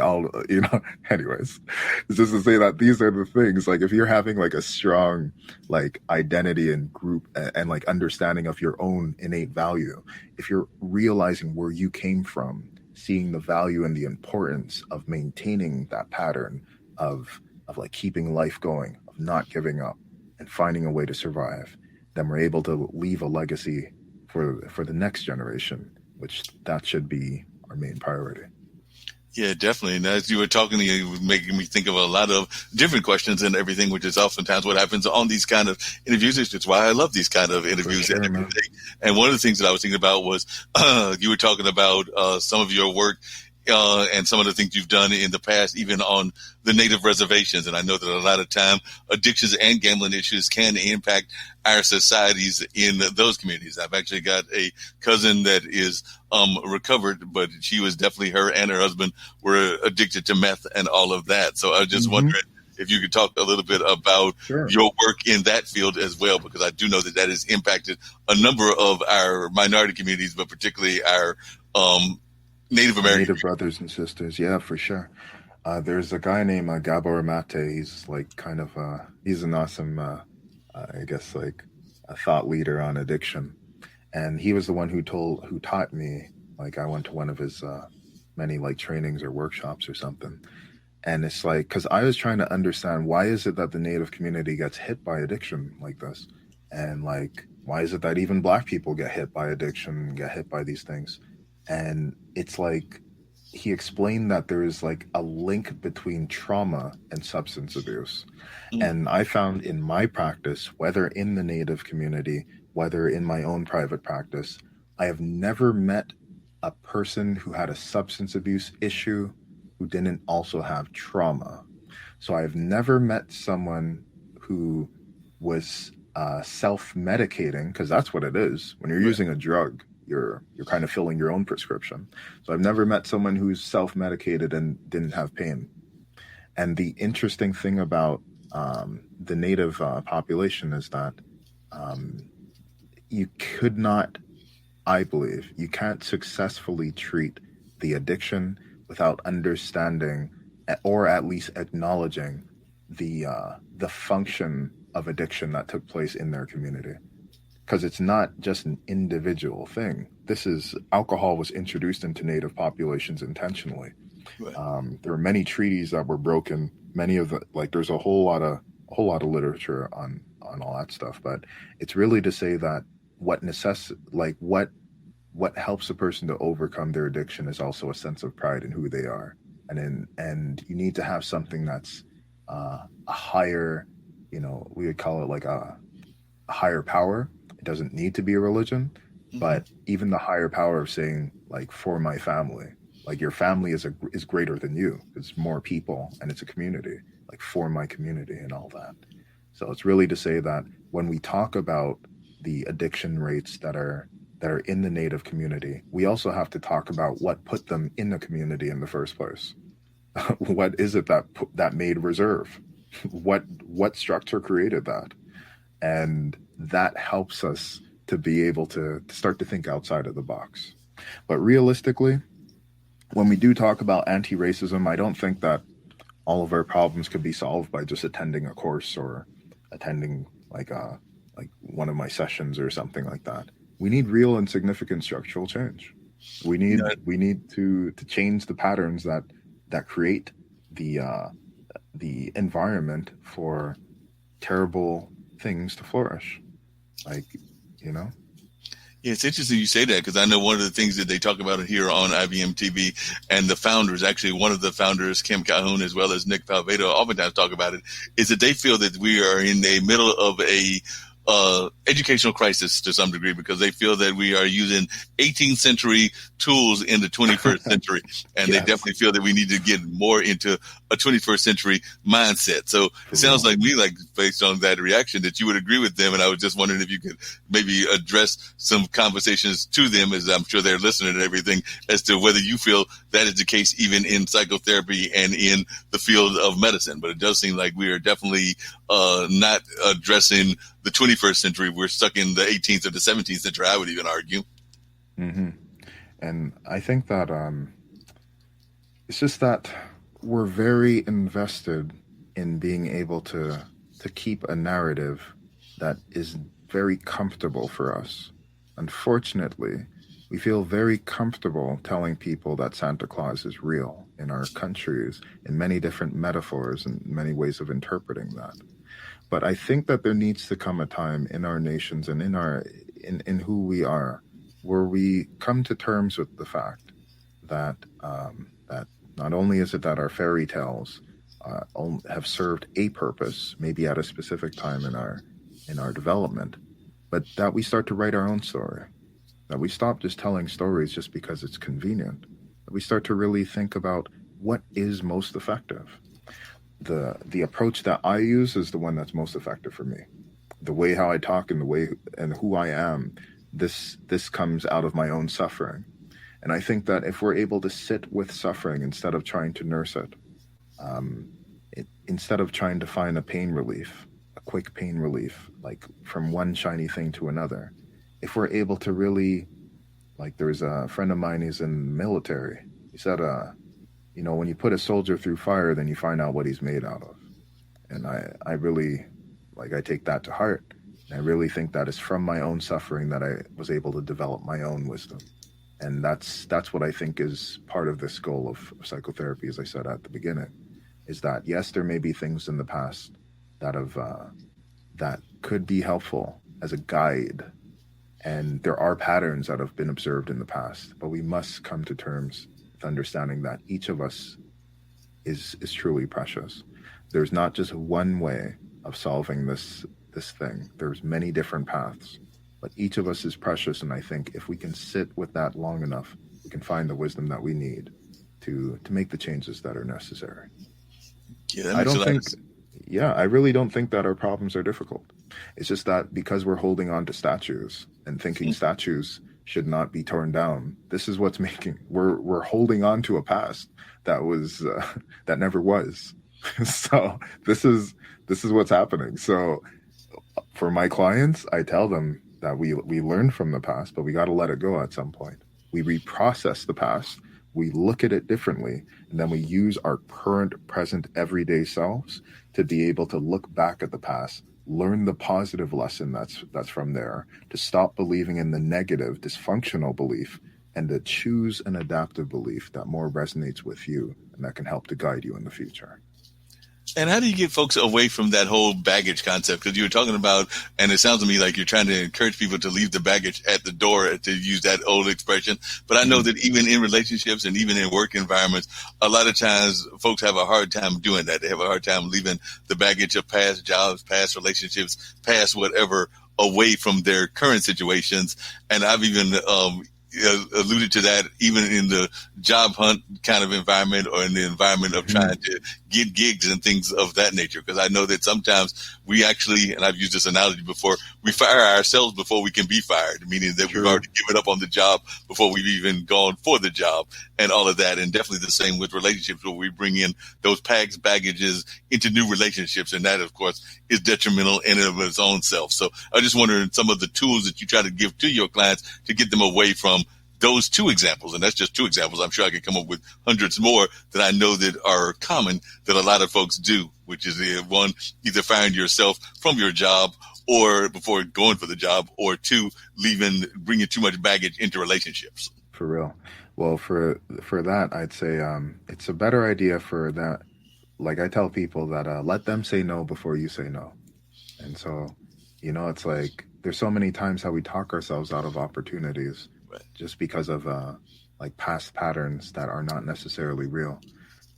anyways, it's just to say that these are the things, like if you're having like a strong like identity and group and like understanding of your own innate value, if you're realizing where you came from, seeing the value and the importance of maintaining that pattern of like keeping life going, of not giving up and finding a way to survive, then we're able to leave a legacy for the next generation, which that should be our main priority. Yeah, definitely. And as you were talking, you were making me think of a lot of different questions and everything, which is oftentimes what happens on these kind of interviews. It's why I love these kind of interviews. Sure, and everything. And one of the things that I was thinking about was you were talking about some of your work and some of the things you've done in the past, even on the native reservations. And I know that a lot of time addictions and gambling issues can impact our societies in those communities. I've actually got a cousin that is recovered, but she was definitely, her and her husband were addicted to meth and all of that. So I was just wondering if you could talk a little bit about your work in that field as well, because I do know that that has impacted a number of our minority communities, but particularly our Native American. Native brothers and sisters. Yeah, for sure. There's a guy named Gabor Mate. He's like kind of, he's an awesome, I guess like a thought leader on addiction. And he was the one who taught me, like I went to one of his many like trainings or workshops or something. And it's like, cause I was trying to understand, why is it that the Native community gets hit by addiction like this? And like, why is it that even Black people get hit by addiction, get hit by these things? And it's like, he explained that there is like a link between trauma and substance abuse. And I found in my practice, whether in the Native community, whether in my own private practice, I have never met a person who had a substance abuse issue who didn't also have trauma. So I've never met someone who was self-medicating, because that's what it is. When you're using a drug, you're kind of filling your own prescription. So I've never met someone who's self-medicated and didn't have pain. And the interesting thing about the native population is that you could not, I believe, you can't successfully treat the addiction without understanding or at least acknowledging the function of addiction that took place in their community. Because it's not just an individual thing. Alcohol was introduced into native populations intentionally. Right. There are many treaties that were broken. Many of there's a whole lot of literature on all that stuff. But it's really to say that what helps a person to overcome their addiction is also a sense of pride in who they are, and you need to have something that's a higher, we would call it like a higher power. It doesn't need to be a religion, but even the higher power of saying, like, for my family, like your family is greater than you. It's more people and it's a community, like for my community and all that. So it's really to say that when we talk about the addiction rates that are in the native community, we also have to talk about what put them in the community in the first place. What is it that made reserve? What structure created that? And that helps us to be able to start to think outside of the box. But realistically, when we do talk about anti-racism, I don't think that all of our problems could be solved by just attending a course or attending like one of my sessions or something like that. We need real and significant structural change. We need to change the patterns that create the environment for terrible things to flourish. Yeah, it's interesting you say that, because I know one of the things that they talk about here on IBM TV, and the founders, actually one of the founders, Kim Calhoun, as well as Nick Palvedo, oftentimes talk about it, is that they feel that we are in the middle of a educational crisis to some degree, because they feel that we are using 18th century tools in the 21st century. And yes, they definitely feel that we need to get more into a 21st century mindset. So it sounds like me, like based on that reaction, that you would agree with them. And I was just wondering if you could maybe address some conversations to them, as I'm sure they're listening and everything, as to whether you feel that is the case even in psychotherapy and in the field of medicine. But it does seem like we are definitely not addressing the 21st century. We're stuck in the 18th or the 17th century, I would even argue. Mm-hmm. And I think that it's just that we're very invested in being able to keep a narrative that is very comfortable for us. Unfortunately, we feel very comfortable telling people that Santa Claus is real in our countries, in many different metaphors and many ways of interpreting that. But I think that there needs to come a time in our nations and in who we are, where we come to terms with the fact that that not only is it that our fairy tales have served a purpose, maybe at a specific time in our development, but that we start to write our own story. That we stop just telling stories just because it's convenient. That we start to really think about what is most effective. The approach that I use is the one that's most effective for me. The way how I talk and the way and who I am, this comes out of my own suffering. And I think that if we're able to sit with suffering instead of trying to nurse it, instead of trying to find a pain relief, a quick pain relief, like from one shiny thing to another, if we're able to really, like there's a friend of mine who's in the military. He said, when you put a soldier through fire, then you find out what he's made out of. And I really, I take that to heart. And I really think that it's from my own suffering that I was able to develop my own wisdom. And that's what I think is part of this goal of psychotherapy, as I said at the beginning, is that, yes, there may be things in the past that could be helpful as a guide. And there are patterns that have been observed in the past, but we must come to terms with understanding that each of us is truly precious. There's not just one way of solving this thing. There's many different paths, but each of us is precious. And I think if we can sit with that long enough, we can find the wisdom that we need to make the changes that are necessary. Yeah, that I makes a don't lot of think, sense. yeah, I really don't think that our problems are difficult. It's just that because we're holding on to statues and thinking statues should not be torn down, this is what's making we're holding on to a past that was that never was. So this is what's happening. So for my clients, I tell them that we learn from the past, but we got to let it go at some point. We reprocess the past, we look at it differently, and then we use our current, present, everyday selves to be able to look back at the past, learn the positive lesson that's from there, to stop believing in the negative, dysfunctional belief, and to choose an adaptive belief that more resonates with you and that can help to guide you in the future. And how do you get folks away from that whole baggage concept? Because you were talking about, and it sounds to me like you're trying to encourage people to leave the baggage at the door, to use that old expression. But I know that even in relationships and even in work environments, a lot of times folks have a hard time doing that. They have a hard time leaving the baggage of past jobs, past relationships, past whatever away from their current situations. And I've even alluded to that even in the job hunt kind of environment, or in the environment of trying to get gigs and things of that nature. Because I know that sometimes we actually, and I've used this analogy before, we fire ourselves before we can be fired, meaning that we've already given up on the job before we've even gone for the job and all of that. And definitely the same with relationships, where we bring in those past baggages into new relationships. And that, of course, is detrimental in and of its own self. So I just wondering some of the tools that you try to give to your clients to get them away from those two examples. And that's just two examples. I'm sure I could come up with hundreds more that I know that are common that a lot of folks do, which is one, either firing yourself from your job or before going for the job, or two, bringing too much baggage into relationships. For real. Well, for that, I'd say it's a better idea for that. Like I tell people that let them say no before you say no. And so, it's like there's so many times how we talk ourselves out of opportunities just because of like past patterns that are not necessarily real.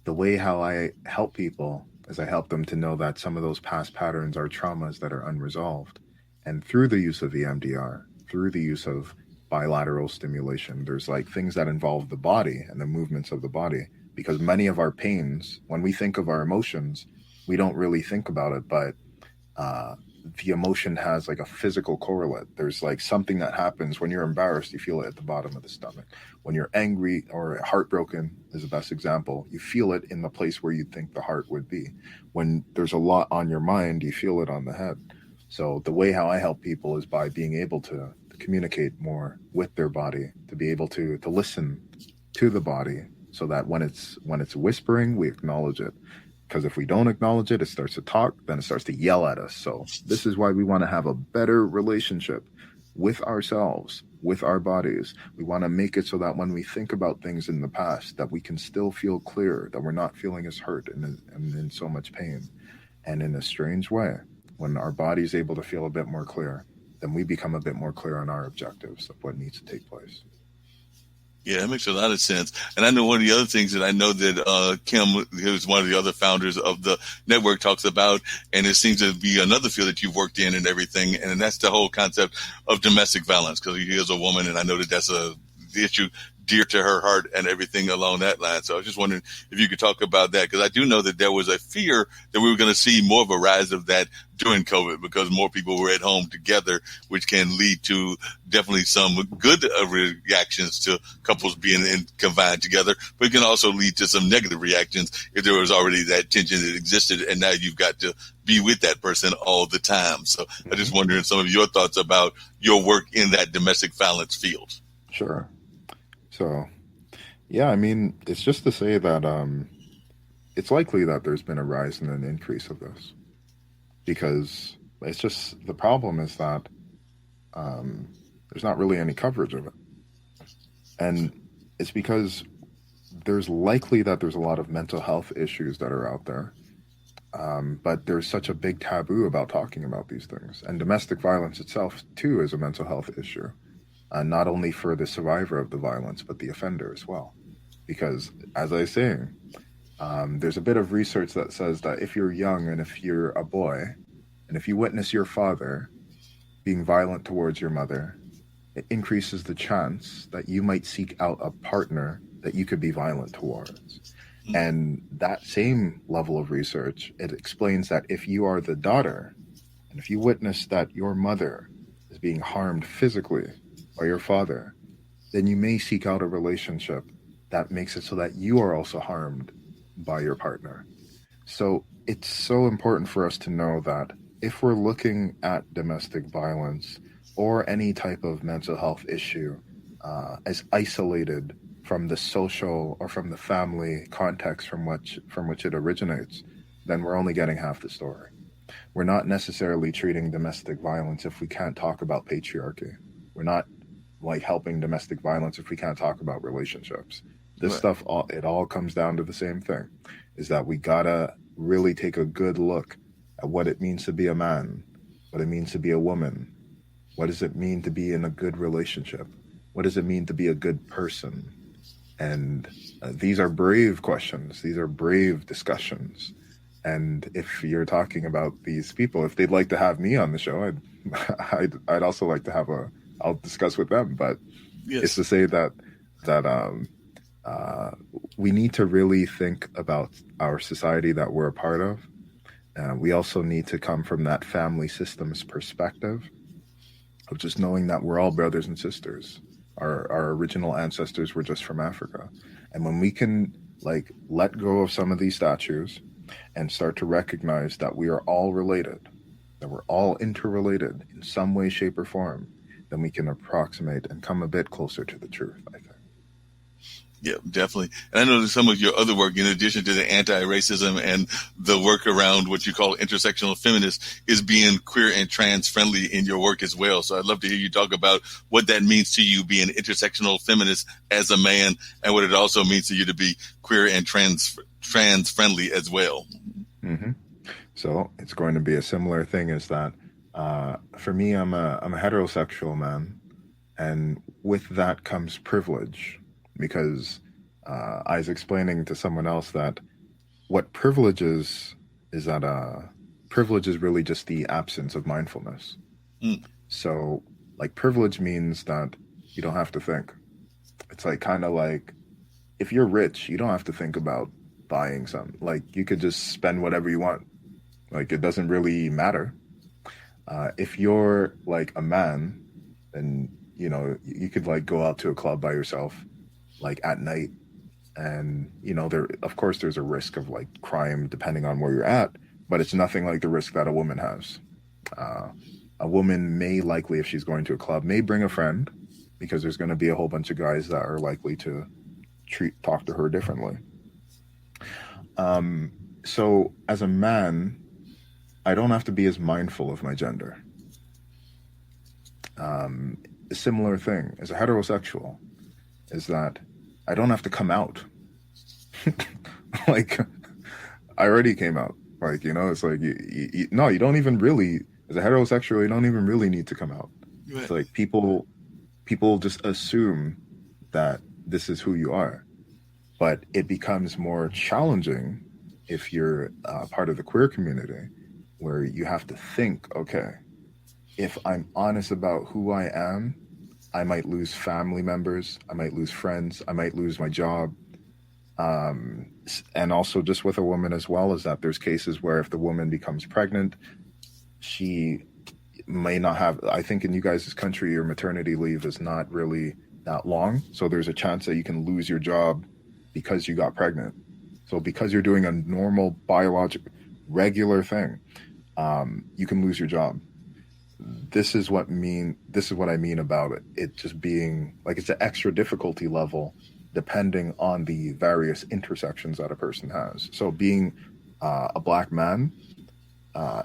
The way how I help people is I help them to know that some of those past patterns are traumas that are unresolved. And through the use of EMDR, through the use of bilateral stimulation, there's like things that involve the body and the movements of the body. Because many of our pains, when we think of our emotions, we don't really think about it, but the emotion has like a physical correlate. There's like something that happens when you're embarrassed, you feel it at the bottom of the stomach. When you're angry or heartbroken is the best example, you feel it in the place where you think the heart would be. When there's a lot on your mind, you feel it on the head. So the way how I help people is by being able to communicate more with their body, to be able to listen to the body, so that when it's whispering, we acknowledge it. Because if we don't acknowledge it, it starts to talk, then it starts to yell at us. So this is why we want to have a better relationship with ourselves, with our bodies. We want to make it so that when we think about things in the past, that we can still feel clear, that we're not feeling as hurt and in so much pain. And in a strange way, when our body's able to feel a bit more clear, then we become a bit more clear on our objectives of what needs to take place. Yeah, that makes a lot of sense. And I know one of the other things that I know that Kim, who's one of the other founders of the network, talks about, and it seems to be another field that you've worked in and everything, and that's the whole concept of domestic violence, because he is a woman, and I know that that's the issue dear to her heart and everything along that line. So I was just wondering if you could talk about that, because I do know that there was a fear that we were going to see more of a rise of that during COVID, because more people were at home together, which can lead to definitely some good reactions to couples being confined together, but it can also lead to some negative reactions if there was already that tension that existed, and now you've got to be with that person all the time. So I just wondering some of your thoughts about your work in that domestic violence field. Sure. So, yeah, I mean, it's just to say that it's likely that there's been a rise and an increase of this, because it's just, the problem is that there's not really any coverage of it. And it's because there's likely that there's a lot of mental health issues that are out there. But there's such a big taboo about talking about these things. And domestic violence itself, too, is a mental health issue. Not only for the survivor of the violence, but the offender as well. Because, as I was saying, there's a bit of research that says that if you're young and if you're a boy, and if you witness your father being violent towards your mother, it increases the chance that you might seek out a partner that you could be violent towards. And that same level of research, it explains that if you are the daughter, and if you witness that your mother is being harmed physically by your father, then you may seek out a relationship that makes it so that you are also harmed by your partner. So it's so important for us to know that if we're looking at domestic violence or any type of mental health issue as isolated from the social or from the family context from which it originates, then we're only getting half the story. We're not necessarily treating domestic violence if we can't talk about patriarchy. We're not like helping domestic violence if we can't talk about relationships. This stuff, it all comes down to the same thing, is that we gotta really take a good look at what it means to be a man, what it means to be a woman, what does it mean to be in a good relationship, what does it mean to be a good person. And these are brave questions. These are brave discussions. And if you're talking about these people, if they'd like to have me on the show, I'd also like to have I'll discuss with them. But it's to say that we need to really think about our society that we're a part of. We also need to come from that family systems perspective of just knowing that we're all brothers and sisters. Our original ancestors were just from Africa. And when we can like let go of some of these statues and start to recognize that we are all related, that we're all interrelated in some way, shape, or form, then we can approximate and come a bit closer to the truth, I think. Yeah, definitely. And I know that some of your other work, in addition to the anti-racism and the work around what you call intersectional feminists, is being queer and trans friendly in your work as well. So I'd love to hear you talk about what that means to you being intersectional feminist as a man, and what it also means to you to be queer and trans friendly as well. Mm-hmm. So it's going to be a similar thing, is that for me, I'm a heterosexual man, and with that comes privilege. Because I was explaining to someone else that what privilege is that privilege is really just the absence of mindfulness. So, like, privilege means that you don't have to think. It's like kind of like if you're rich, you don't have to think about buying something. Like, you could just spend whatever you want. Like, it doesn't really matter. If you're like a man, then you could like go out to a club by yourself, like at night, and there of course there's a risk of like crime depending on where you're at, but it's nothing like the risk that a woman has. A woman may likely, if she's going to a club, may bring a friend, because there's going to be a whole bunch of guys that are likely to talk to her differently. So as a man, I don't have to be as mindful of my gender. A similar thing as a heterosexual is that I don't have to come out. Like, I already came out. Like, it's like, you don't even really, as a heterosexual, you don't even really need to come out. Right. It's like people just assume that this is who you are. But it becomes more challenging if you're part of the queer community, where you have to think, okay, if I'm honest about who I am, I might lose family members, I might lose friends, I might lose my job. And also just with a woman as well, is that there's cases where if the woman becomes pregnant, she may not have, I think in you guys' country, your maternity leave is not really that long. So there's a chance that you can lose your job because you got pregnant. So because you're doing a normal biological, regular thing, you can lose your job. This is what I mean about it just being like, it's an extra difficulty level depending on the various intersections that a person has. So being a black man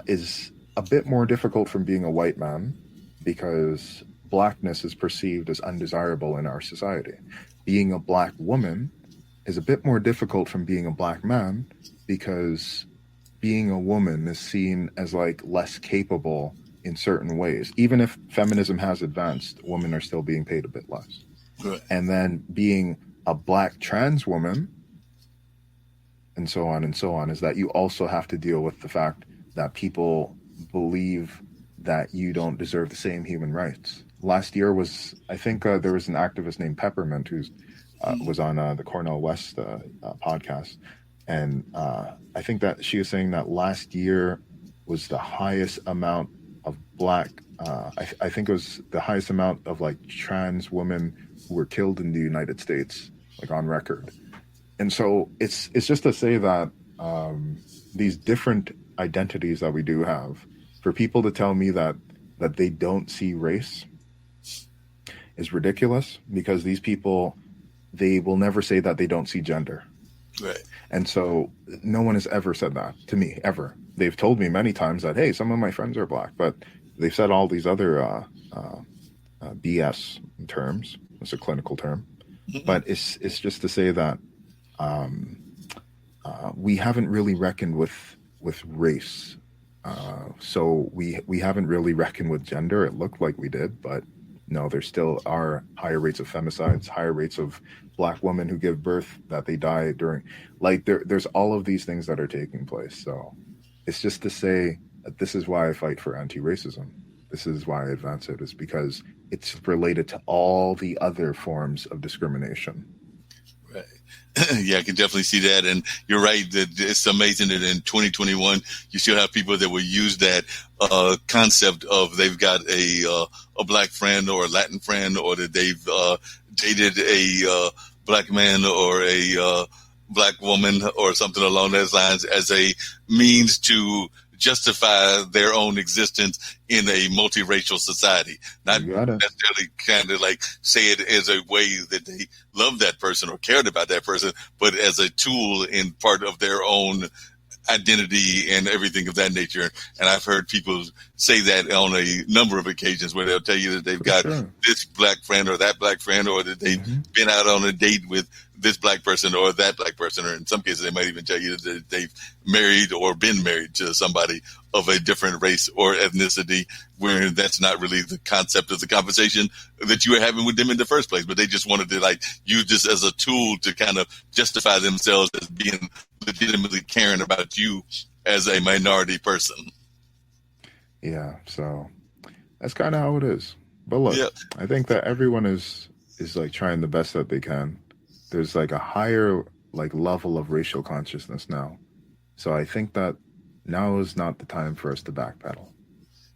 is a bit more difficult from being a white man, because blackness is perceived as undesirable in our society. Being a black woman is a bit more difficult from being a black man, because being a woman is seen as like less capable in certain ways. Even if feminism has advanced, women are still being paid a bit less. Right. And then being a black trans woman, and so on, is that you also have to deal with the fact that people believe that you don't deserve the same human rights. last year was, I think there was an activist named Peppermint who's was on the Cornell West podcast, and I think that she was saying that last year was the highest amount of Black. I think it was the highest amount of like trans women who were killed in the United States, like on record. And so it's just to say that these different identities that we do have, for people to tell me that they don't see race is ridiculous, because these people, they will never say that they don't see gender. Right. And so no one has ever said that to me, ever. They've told me many times that, hey, some of my friends are Black, but they've said all these other BS terms. It's a clinical term. Mm-hmm. But it's just to say that we haven't really reckoned with race. So we haven't really reckoned with gender. It looked like we did, but no, there still are higher rates of femicides, higher rates of Black women who give birth that they die during. Like there's all of these things that are taking place. So it's just to say that this is why I fight for anti-racism. This is why I advance it, is because it's related to all the other forms of discrimination. Right. Yeah, I can definitely see that. And you're right that it's amazing that in 2021, you still have people that will use that concept of they've got a Black friend or a Latin friend, or that they've dated a Black man or a Black woman or something along those lines as a means to justify their own existence in a multiracial society. Not necessarily kind of like say it as a way that they love that person or cared about that person, but as a tool in part of their own identity and everything of that nature. And I've heard people say that on a number of occasions where they'll tell you that they've got this Black friend or that Black friend, or that they've been out on a date with this Black person or that Black person, or in some cases they might even tell you that they've married or been married to somebody of a different race or ethnicity, where that's not really the concept of the conversation that you were having with them in the first place, but they just wanted to like use this as a tool to kind of justify themselves as being legitimately caring about you as a minority person. Yeah, so that's kind of how it is. But look, I think that everyone is like trying the best that they can. There's like a higher like level of racial consciousness now. So I think that now is not the time for us to backpedal.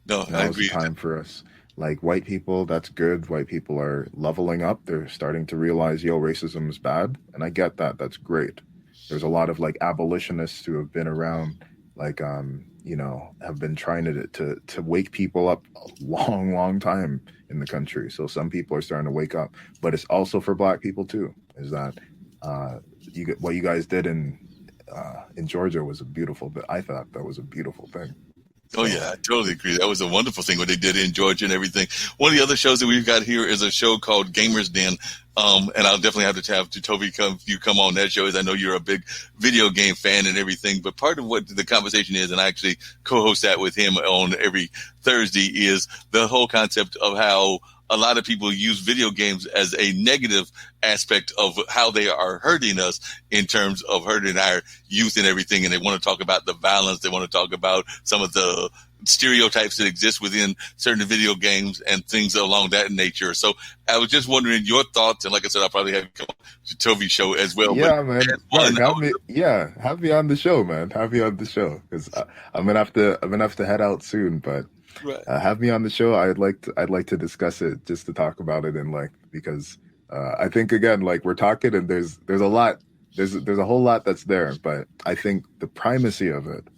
No, now I is agree. The time for us. Like white people, that's good. White people are leveling up. They're starting to realize, racism is bad. And I get that. That's great. There's a lot of like abolitionists who have been around, like, have been trying to wake people up a long, long time in the country. So some people are starting to wake up, but it's also for Black people too. Is that what you guys did in Georgia was a beautiful. I thought that was a beautiful thing. Oh, yeah, I totally agree. That was a wonderful thing what they did in Georgia and everything. One of the other shows that we've got here is a show called Gamers Den. And I'll definitely have to Toby come on that show, as I know you're a big video game fan and everything. But part of what the conversation is, and I actually co-host that with him on every Thursday, is the whole concept of how a lot of people use video games as a negative aspect of how they are hurting us in terms of hurting our youth and everything. And they want to talk about the violence. They want to talk about some of the stereotypes that exist within certain video games and things along that nature. So I was just wondering your thoughts. And like I said, I'll probably have you come on to Toby's show as well. Yeah, man. Have me on the show, man. Have me on the show, because I'm gonna have to head out soon. But have me on the show. I'd like to discuss it, just to talk about it in length, because I think, again, like, we're talking and there's a lot, there's a whole lot that's there, but I think the primacy of it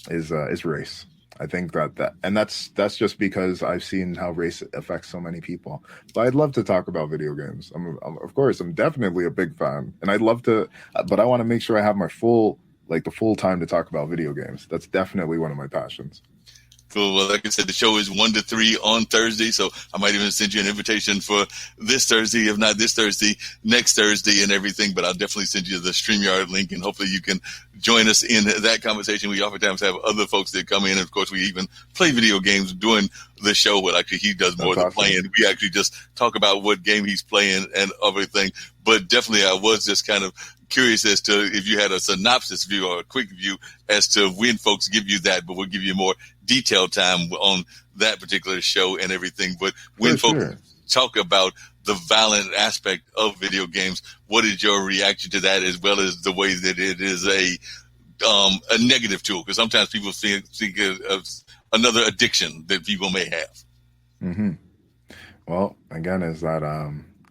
is race. I think that and that's just because I've seen how race affects so many people. But I'd love to talk about video games. I'm definitely a big fan, and I'd love to, but I want to make sure I have my full time to talk about video games. That's definitely one of my passions. Cool. Well, like I said, the show is 1 to 3 on Thursday, so I might even send you an invitation for this Thursday, if not this Thursday, next Thursday and everything. But I'll definitely send you the StreamYard link, and hopefully you can join us in that conversation. We oftentimes have other folks that come in, and of course we even play video games during the show. Well, actually, he does more than playing. We actually just talk about what game he's playing and everything. But definitely, I was just kind of curious as to if you had a synopsis view or a quick view as to when folks give you that, but we'll give you more detailed time on that particular show and everything. But when For folks sure. talk about the violent aspect of video games, what is your reaction to that, as well as the way that it is a negative tool? Because sometimes people think of another addiction that people may have. Mm-hmm. Well, again, is that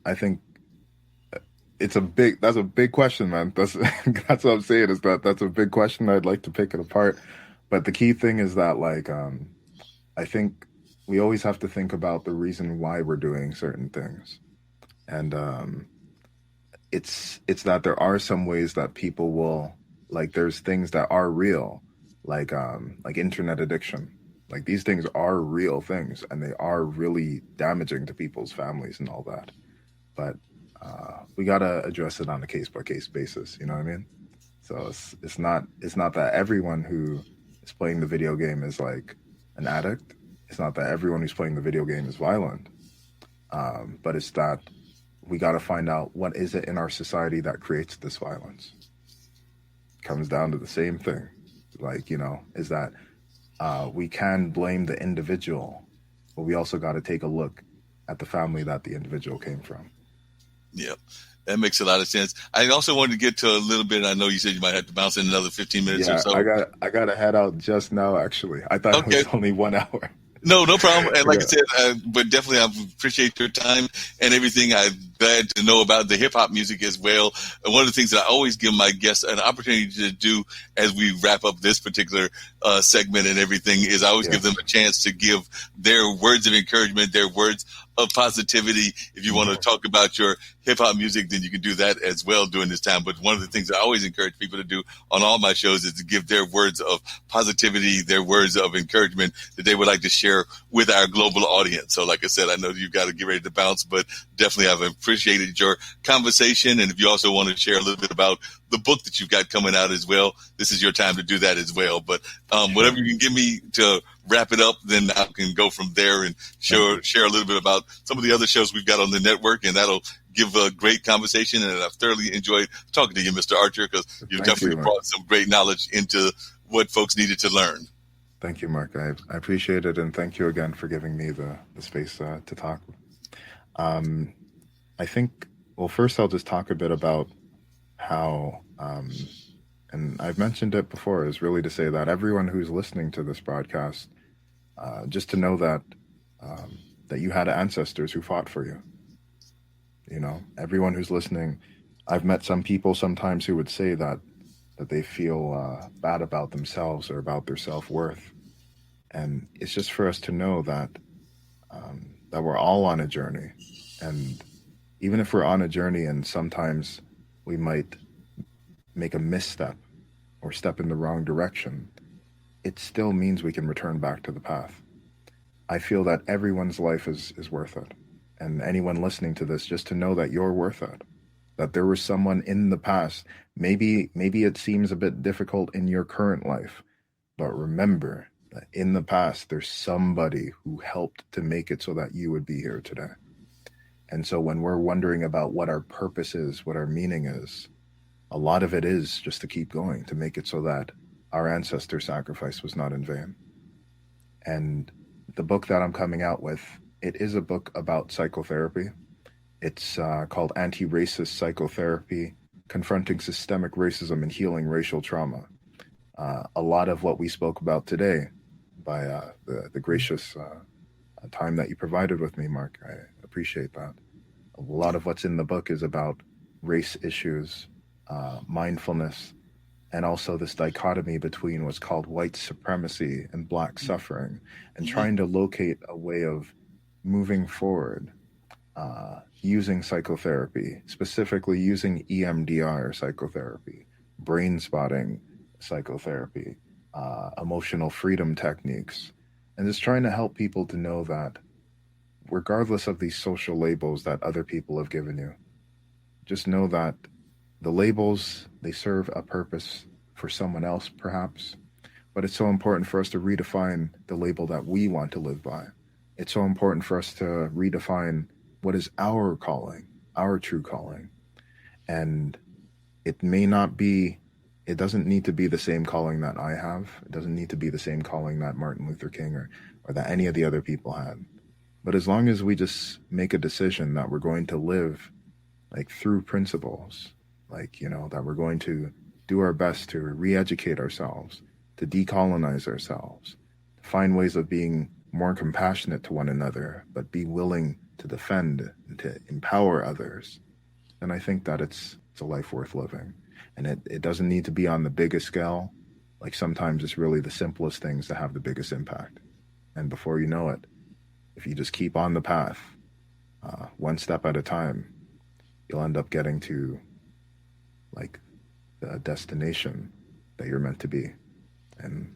I think that's a big question, man. That's what I'm saying, is that's a big question. I'd like to pick it apart. But the key thing is that, like, I think we always have to think about the reason why we're doing certain things. And it's that there are some ways that people will, like, there's things that are real, like internet addiction. Like, these things are real things, and they are really damaging to people's families and all that. But we gotta address it on a case by case basis. You know what I mean? So it's not that everyone who is playing the video game is like an addict. It's not that everyone who's playing the video game is violent. But it's that we got to find out what is it in our society that creates this violence. It comes down to the same thing. Like, is that we can blame the individual, but we also got to take a look at the family that the individual came from. Yeah, that makes a lot of sense. I also wanted to get to a little bit. I know you said you might have to bounce in another 15 minutes or so. I got to head out just now, actually. I thought it was only 1 hour. No problem. And like I said, but definitely I appreciate your time and everything. I'm glad to know about the hip hop music as well. And one of the things that I always give my guests an opportunity to do as we wrap up this particular segment and everything is I always give them a chance to give their words of encouragement, their words of positivity. If you want to talk about your hip hop music, then you can do that as well during this time. But one of the things I always encourage people to do on all my shows is to give their words of positivity, their words of encouragement that they would like to share with our global audience. So like I said, I know you've got to get ready to bounce, but definitely I've appreciated your conversation. And if you also want to share a little bit about the book that you've got coming out as well, this is your time to do that as well. But whatever you can give me to wrap it up, then I can go from there and share a little bit about some of the other shows we've got on the network, and that'll give a great conversation. And I've thoroughly enjoyed talking to you, Mr. Archer, because you've definitely brought some great knowledge into what folks needed to learn. Thank you, Mark. I appreciate it, and thank you again for giving me the space to talk. I think, well, first I'll just talk a bit about how, and I've mentioned it before, is really to say that everyone who's listening to this broadcast, just to know that that you had ancestors who fought for you. Everyone who's listening, I've met some people sometimes who would say that they feel bad about themselves or about their self-worth. And it's just for us to know that that we're all on a journey. And even if we're on a journey and sometimes we might make a misstep or step in the wrong direction, it still means we can return back to the path. I feel that everyone's life is worth it. And anyone listening to this, just to know that you're worth it. That there was someone in the past. Maybe it seems a bit difficult in your current life, but remember that in the past, there's somebody who helped to make it so that you would be here today. And so when we're wondering about what our purpose is, what our meaning is, a lot of it is just to keep going, to make it so that our ancestor sacrifice was not in vain. And the book that I'm coming out with, it is a book about psychotherapy. It's called Anti-Racist Psychotherapy, Confronting Systemic Racism and Healing Racial Trauma. A lot of what we spoke about today by the gracious time that you provided with me, Mark, I appreciate that. A lot of what's in the book is about race issues, mindfulness, and also this dichotomy between what's called white supremacy and Black suffering, and trying to locate a way of moving forward using psychotherapy, specifically using EMDR psychotherapy, brain spotting psychotherapy, emotional freedom techniques, and just trying to help people to know that regardless of these social labels that other people have given you, just know that the labels, they serve a purpose for someone else, perhaps, but it's so important for us to redefine the label that we want to live by. It's so important for us to redefine what is our calling, our true calling. And it may not be it doesn't need to be the same calling that I have. It doesn't need to be the same calling that Martin Luther King or that any of the other people had. But as long as we just make a decision that we're going to live like through principles, like, you know, that we're going to do our best to re-educate ourselves, to decolonize ourselves, to find ways of being more compassionate to one another, but be willing to defend and to empower others, then I think that it's a life worth living. And it doesn't need to be on the biggest scale. Like sometimes it's really the simplest things that have the biggest impact. And before you know it, if you just keep on the path, one step at a time, you'll end up getting to like the destination that you're meant to be. And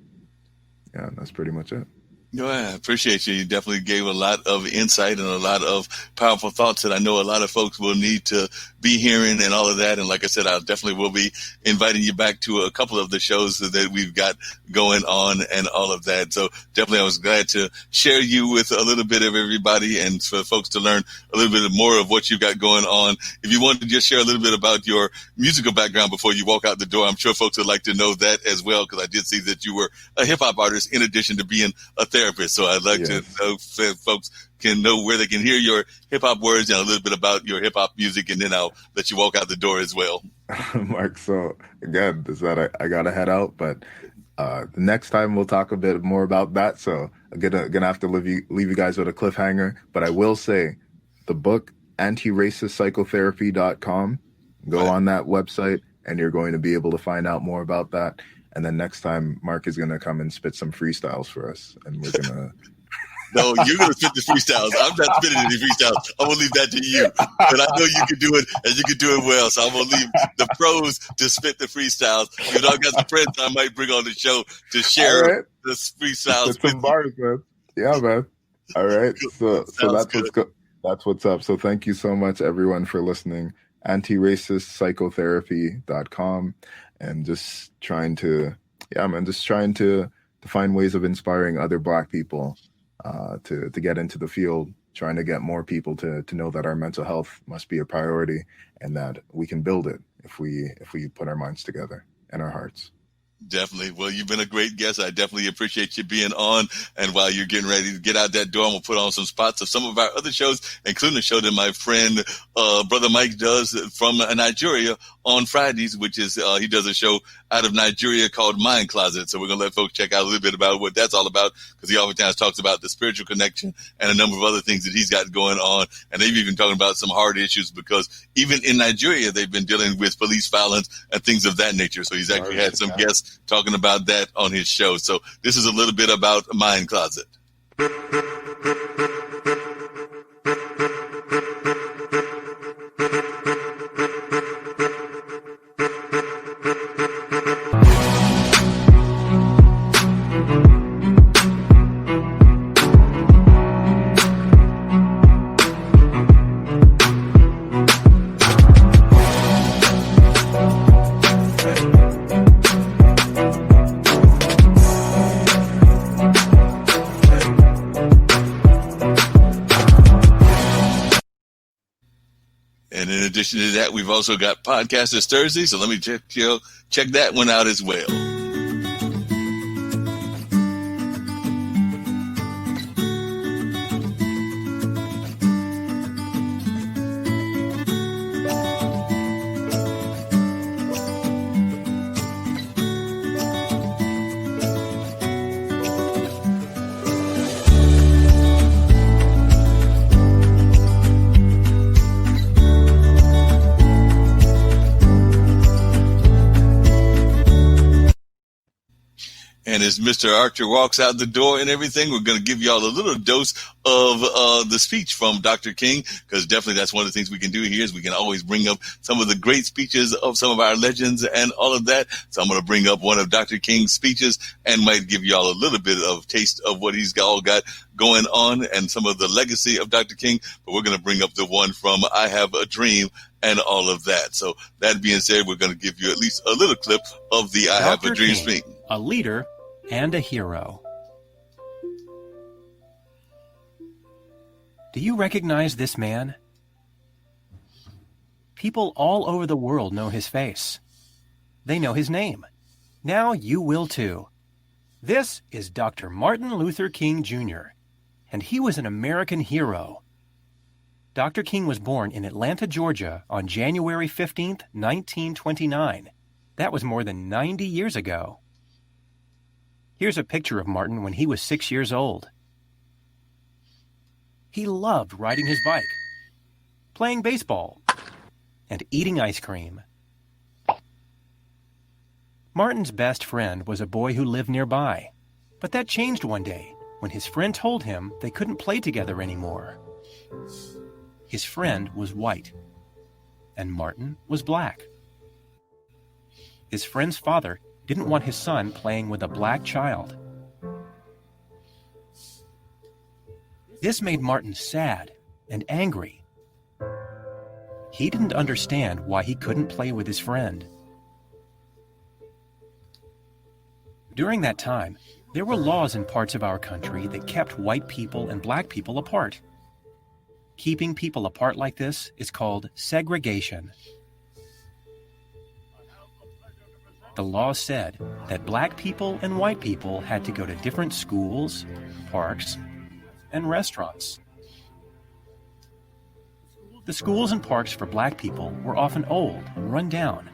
yeah, that's pretty much it. No, I appreciate you. You definitely gave a lot of insight and a lot of powerful thoughts that I know a lot of folks will need to be hearing and all of that. And like I said, I definitely will be inviting you back to a couple of the shows that we've got going on and all of that. So definitely I was glad to share you with a little bit of everybody and for folks to learn a little bit more of what you've got going on. If you want to just share a little bit about your musical background before you walk out the door, I'm sure folks would like to know that as well, because I did see that you were a hip hop artist in addition to being a therapist. So I'd like to know if folks can know where they can hear your hip hop words and a little bit about your hip hop music, and then I'll let you walk out the door as well. Mark, so again, is that I gotta head out, but the next time we'll talk a bit more about that. So I'm gonna have to leave you guys with a cliffhanger. But I will say the book antiracistspsychotherapy.com. Go on that website and you're going to be able to find out more about that. And then next time, Mark is going to come and spit some freestyles for us. And we're going to... No, you're going to spit the freestyles. I'm not spitting any freestyles. I'm going to leave that to you. But I know you can do it, and you can do it well. So I'm going to leave the pros to spit the freestyles. You know, I've got some friends I might bring on the show to share the freestyles with some bars, man. Yeah, man. All right. So that's what's up. So thank you so much, everyone, for listening. Antiracistspsychotherapy.com. And just trying to find ways of inspiring other Black people to get into the field, trying to get more people to know that our mental health must be a priority and that we can build it if we put our minds together and our hearts. Definitely. Well, you've been a great guest. I definitely appreciate you being on. And while you're getting ready to get out that door, I'm going to put on some spots of some of our other shows, including a show that my friend, Brother Mike does from Nigeria on Fridays, which is, he does a show out of Nigeria called Mind Closet. So we're going to let folks check out a little bit about what that's all about, because he oftentimes talks about the spiritual connection and a number of other things that he's got going on. And they've even talking about some hard issues, because even in Nigeria, they've been dealing with police violence and things of that nature. So he's actually had some guests talking about that on his show. So this is a little bit about Mind Closet. And in addition to that, we've also got Podcasters Thursday. So let me check that one out as well. And as Mr. Archer walks out the door and everything, we're going to give y'all a little dose of the speech from Dr. King, because definitely that's one of the things we can do here is we can always bring up some of the great speeches of some of our legends and all of that. So I'm going to bring up one of Dr. King's speeches and might give y'all a little bit of taste of what he's all got going on and some of the legacy of Dr. King. But we're going to bring up the one from I Have a Dream and all of that. So that being said, we're going to give you at least a little clip of the I Have a Dream speech. A leader and a hero. Do you recognize this man? People all over the world know his face. they know his name. Now you will too. This is Dr. Martin Luther King Jr., and he was an American hero. Dr. King was born in Atlanta, Georgia on January 15, 1929. That was more than 90 years ago. Here's a picture of Martin when he was 6 years old. He loved riding his bike, playing baseball, and eating ice cream. Martin's best friend was a boy who lived nearby, but that changed one day when his friend told him they couldn't play together anymore. His friend was white, and Martin was black. His friend's father didn't want his son playing with a black child. This made Martin sad and angry. He didn't understand why he couldn't play with his friend. During that time, there were laws in parts of our country that kept white people and black people apart. Keeping people apart like this is called segregation. The law said that black people and white people had to go to different schools, parks, and restaurants. The schools and parks for black people were often old and run down.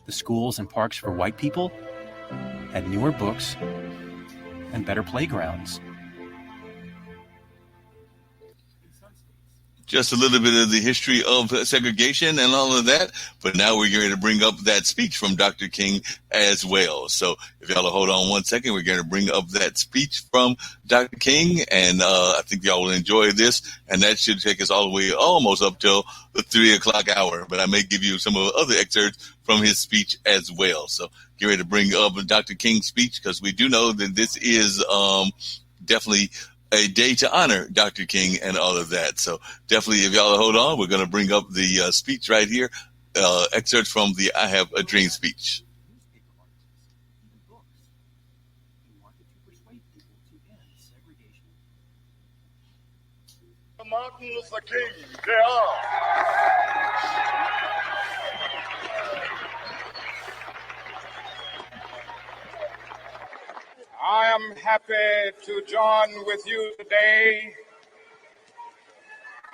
The schools and parks for white people had newer books and better playgrounds. Just a little bit of the history of segregation and all of that. But now we're going to bring up that speech from Dr. King as well. So if y'all will hold on one second, we're going to bring up that speech from Dr. King. And I think y'all will enjoy this. And that should take us all the way almost up till the 3 o'clock hour. But I may give you some of the other excerpts from his speech as well. So get ready to bring up Dr. King's speech, because we do know that this is definitely a day to honor Dr. King and all of that. So definitely, if y'all hold on, we're going to bring up the speech right here, excerpts from the I Have a Dream speech. Martin Luther King, Jr. I am happy to join with you today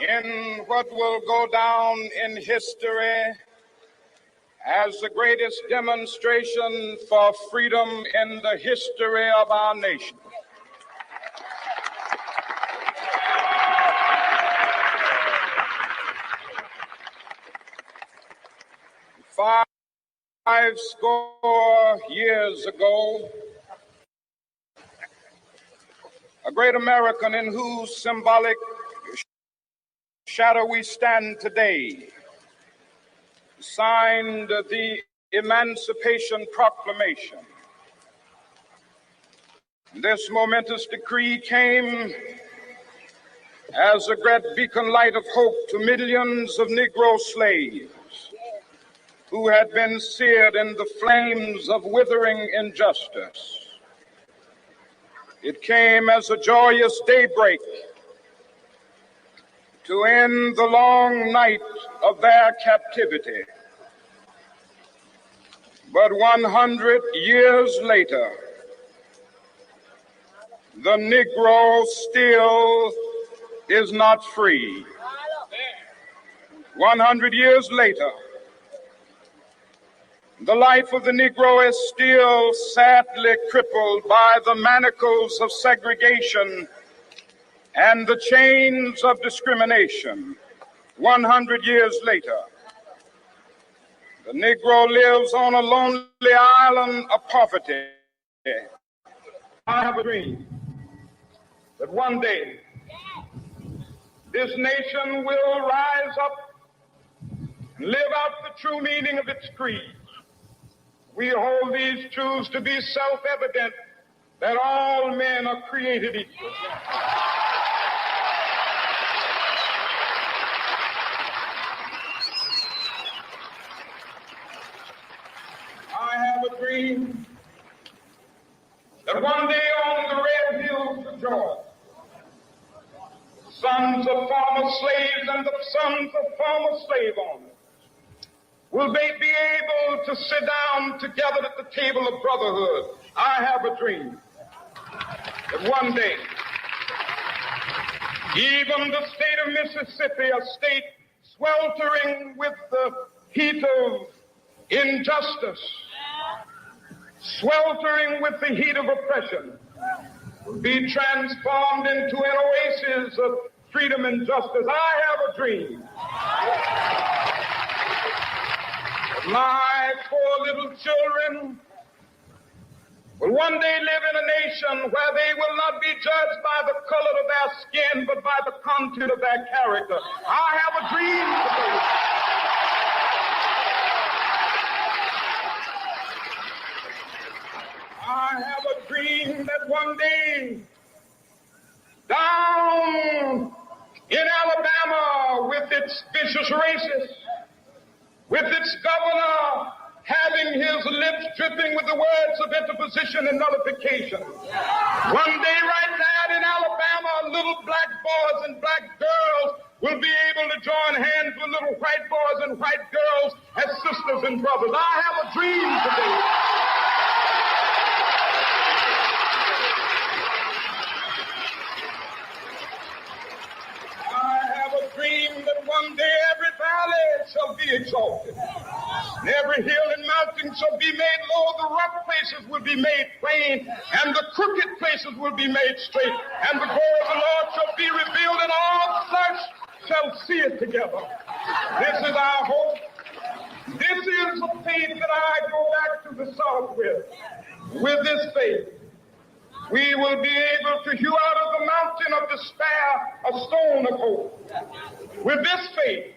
in what will go down in history as the greatest demonstration for freedom in the history of our nation. Five score years ago, a great American in whose symbolic shadow we stand today signed the Emancipation Proclamation. This momentous decree came as a great beacon light of hope to millions of Negro slaves who had been seared in the flames of withering injustice. It came as a joyous daybreak to end the long night of their captivity. But 100 years later, the Negro still is not free. 100 years later, the life of the Negro is still sadly crippled by the manacles of segregation and the chains of discrimination. 100 years later, the Negro lives on a lonely island of poverty. I have a dream that one day this nation will rise up and live out the true meaning of its creed. We hold these truths to be self-evident, that all men are created equal. I have a dream that one day on the red hills of Georgia, sons of former slaves and the sons of former slave owners will they be able to sit down together at the table of brotherhood. I have a dream that one day, even the state of Mississippi, a state sweltering with the heat of injustice, sweltering with the heat of oppression, will be transformed into an oasis of freedom and justice. I have a dream. My poor little children will one day live in a nation where they will not be judged by the color of their skin, but by the content of their character. I have a dream today. I have a dream that one day, down in Alabama, with its vicious racists, with its governor having his lips dripping with the words of interposition and nullification. One day right there in Alabama, little black boys and black girls will be able to join hands with little white boys and white girls as sisters and brothers. I have a dream today. I have a dream that one day every valley shall be exalted, and every hill and mountain shall be made low. The rough places will be made plain, and the crooked places will be made straight, and the glory of the Lord shall be revealed, and all flesh shall see it together. This is our hope. This is the faith that I go back to the South with. With this faith, we will be able to hew out of the mountain of despair a stone of hope. With this faith,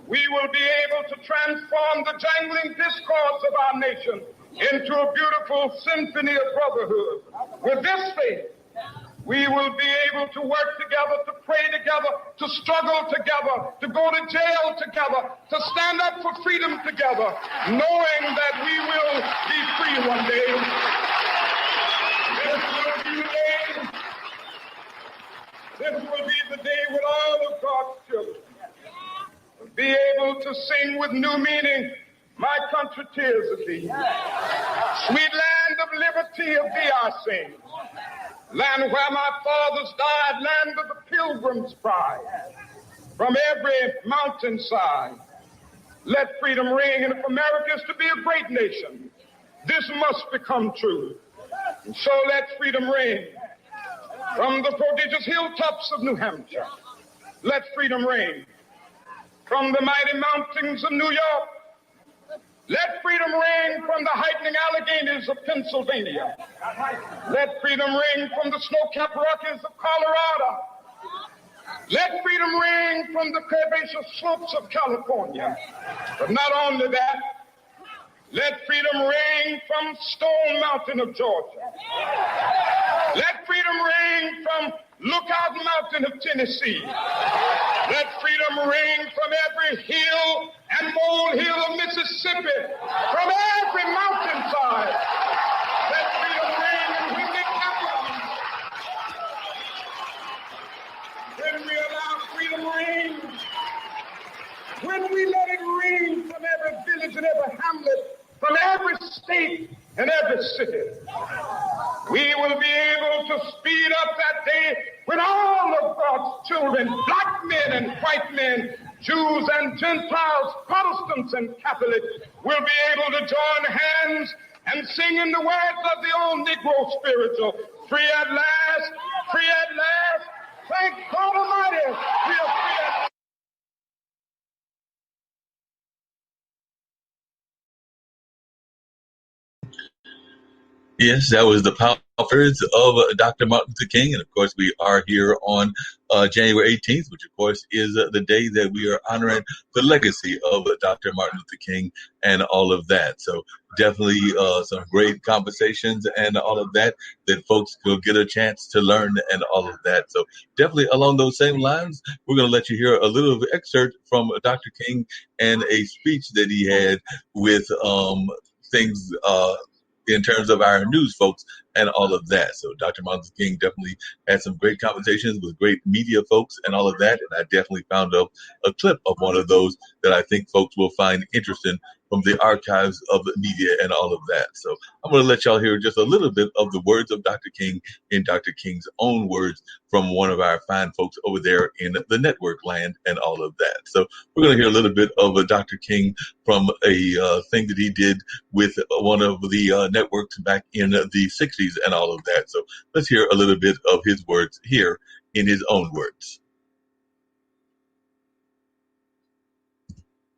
we will be able to transform the jangling discords of our nation into a beautiful symphony of brotherhood. With this faith, we will be able to work together, to pray together, to struggle together, to go to jail together, to stand up for freedom together, knowing that we will be free one day. This will be the day. This will be the day when all of God's children will be able to sing with new meaning, my country, tears of thee. Sweet land of liberty, of thee I sing. Land where my fathers died, land of the pilgrim's pride. From every mountainside, let freedom ring. And if America is to be a great nation, this must become true. And so let freedom ring. From the prodigious hilltops of New Hampshire, let freedom ring. From the mighty mountains of New York, let freedom ring. From the heightening Alleghenies of Pennsylvania, let freedom ring. From the snow-capped Rockies of Colorado, let freedom ring. From the curvaceous slopes of California. But not only that, let freedom ring from Stone Mountain of Georgia. Let freedom ring from Lookout Mountain of Tennessee. Let freedom ring from every hill and molehill of Mississippi, from every mountainside. Let freedom ring, and when they come, when we allow freedom ring, when we let it ring from every village and every hamlet, from every state and every city, we will be able to speed up that day when all of God's children, black men and white men, Jews and Gentiles, Protestants and Catholics, will be able to join hands and sing in the words of the old Negro spiritual, free at last, free at last. Thank God Almighty, we are free at last. Yes, that was the power words of Dr. Martin Luther King. And of course, we are here on January 18th, which of course is the day that we are honoring the legacy of Dr. Martin Luther King and all of that. So definitely some great conversations and all of that folks will get a chance to learn and all of that. So definitely along those same lines, we're going to let you hear a little excerpt from Dr. King and a speech that he had with things in terms of our news folks and all of that. So Dr. Martin Luther King definitely had some great conversations with great media folks and all of that. And I definitely found a clip of one of those that I think folks will find interesting from the archives of the media and all of that. So I'm going to let y'all hear just a little bit of the words of Dr. King in Dr. King's own words from one of our fine folks over there in the network land and all of that. So we're going to hear a little bit of Dr. King from a thing that he did with one of the networks back in the 60s and all of that. So let's hear a little bit of his words here in his own words.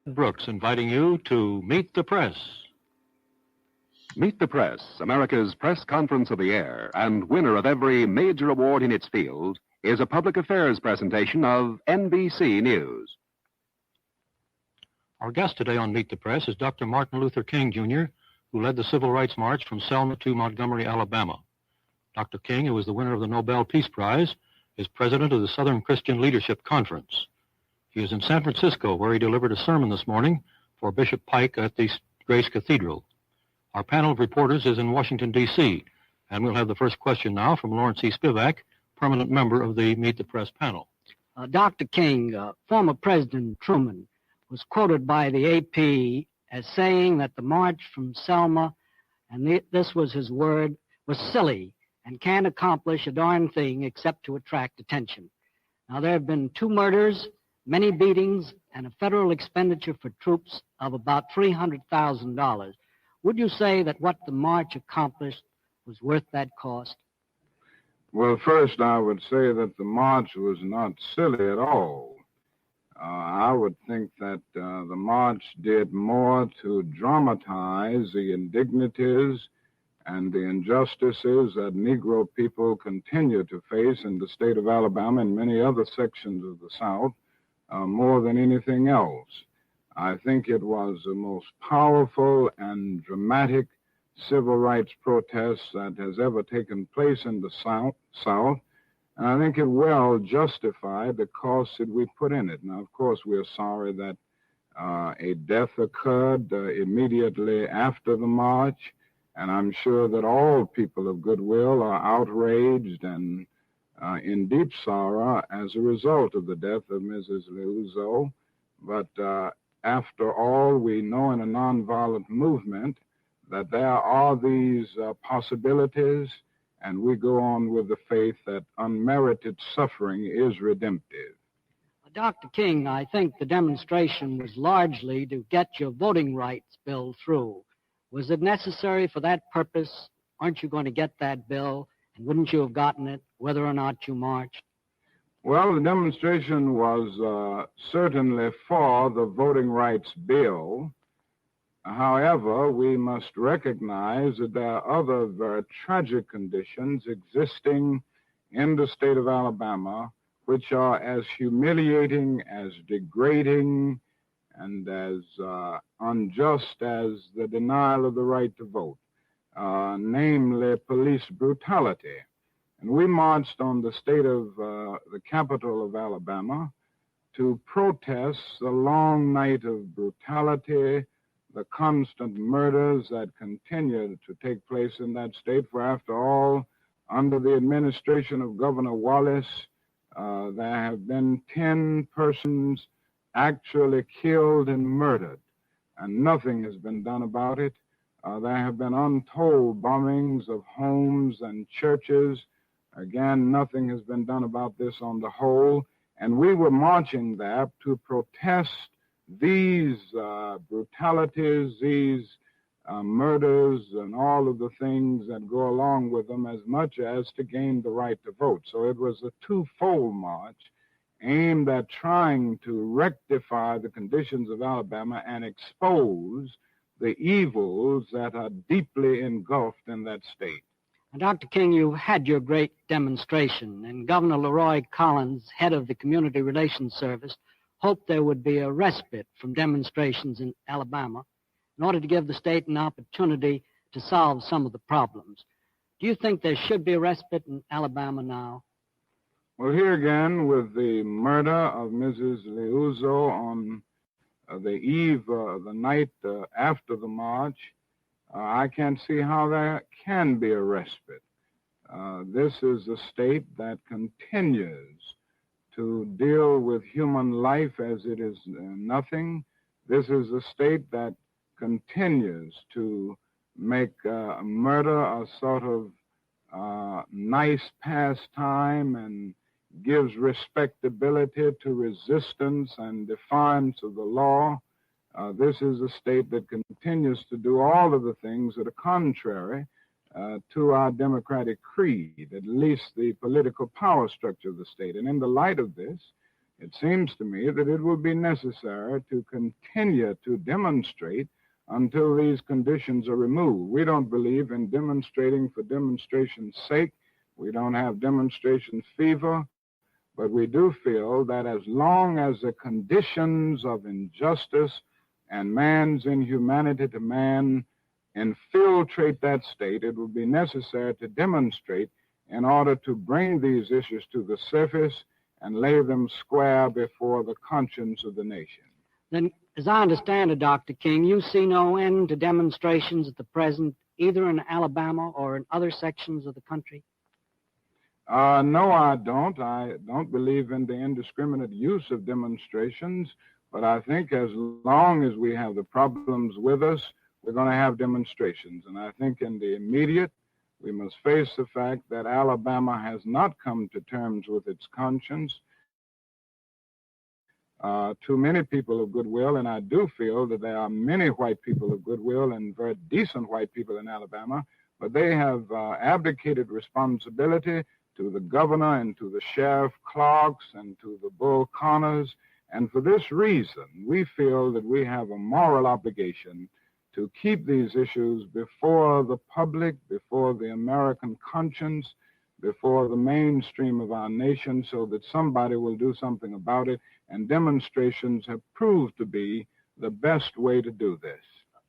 Brooks inviting you to Meet the Press. Meet the Press, America's press conference of the air, and winner of every major award in its field, is a public affairs presentation of NBC News. Our guest today on Meet the Press is Dr. Martin Luther King, Jr., who led the Civil Rights March from Selma to Montgomery, Alabama. Dr. King, who is the winner of the Nobel Peace Prize, is president of the Southern Christian Leadership Conference. He is in San Francisco, where he delivered a sermon this morning for Bishop Pike at the Grace Cathedral. Our panel of reporters is in Washington, D.C., and we'll have the first question now from Lawrence E. Spivak, permanent member of the Meet the Press panel. Dr. King, former President Truman was quoted by the AP as saying that the march from Selma, and this was his word, was silly and can't accomplish a darn thing except to attract attention. Now, there have been 2 murders, many beatings, and a federal expenditure for troops of about $300,000. Would you say that what the march accomplished was worth that cost? Well, first, I would say that the march was not silly at all. I would think that the march did more to dramatize the indignities and the injustices that Negro people continue to face in the state of Alabama and many other sections of the South, more than anything else. I think it was the most powerful and dramatic civil rights protest that has ever taken place in the South, and I think it well justified the costs that we put in it. Now, of course, we're sorry that a death occurred immediately after the march, and I'm sure that all people of goodwill are outraged and in deep sorrow as a result of the death of Mrs. Liuzzo. But after all, we know in a nonviolent movement that there are these possibilities, and we go on with the faith that unmerited suffering is redemptive. Dr. King, I think the demonstration was largely to get your voting rights bill through. Was it necessary for that purpose? Aren't you going to get that bill? And wouldn't you have gotten it whether or not you marched? Well, the demonstration was certainly for the voting rights bill. However, we must recognize that there are other very tragic conditions existing in the state of Alabama, which are as humiliating, as degrading, and as unjust as the denial of the right to vote, namely police brutality. And we marched on the state of the capital of Alabama to protest the long night of brutality, the constant murders that continue to take place in that state. For after all, under the administration of Governor Wallace, there have been 10 persons actually killed and murdered, and nothing has been done about it. There have been untold bombings of homes and churches. Again, nothing has been done about this on the whole, and we were marching there to protest these brutalities, these murders, and all of the things that go along with them, as much as to gain the right to vote. So it was a twofold march aimed at trying to rectify the conditions of Alabama and expose the evils that are deeply engulfed in that state. Dr. King, you had your great demonstration, and Governor Leroy Collins, head of the Community Relations Service, hoped there would be a respite from demonstrations in Alabama in order to give the state an opportunity to solve some of the problems. Do you think there should be a respite in Alabama now? Well, here again, with the murder of Mrs. Liuzzo on the eve, the night after the march, I can't see how there can be a respite. This is a state that continues to deal with human life as it is nothing. This is a state that continues to make murder a sort of nice pastime and gives respectability to resistance and defiance of the law. This is a state that continues to do all of the things that are contrary to our democratic creed, at least the political power structure of the state. And in the light of this, it seems to me that it will be necessary to continue to demonstrate until these conditions are removed. We don't believe in demonstrating for demonstration's sake. We don't have demonstration fever, but we do feel that as long as the conditions of injustice and man's inhumanity to man infiltrate that state, it will be necessary to demonstrate in order to bring these issues to the surface and lay them square before the conscience of the nation. Then, as I understand it, Dr. King, you see no end to demonstrations at the present, either in Alabama or in other sections of the country? No, I don't. I don't believe in the indiscriminate use of demonstrations, but I think as long as we have the problems with us, we're going to have demonstrations. And I think in the immediate, we must face the fact that Alabama has not come to terms with its conscience. Too many people of goodwill, and I do feel that there are many white people of goodwill and very decent white people in Alabama, but they have abdicated responsibility to the governor and to the sheriff clerks and to the Bull Connors. And for this reason, we feel that we have a moral obligation to keep these issues before the public, before the American conscience, before the mainstream of our nation, so that somebody will do something about it. And demonstrations have proved to be the best way to do this.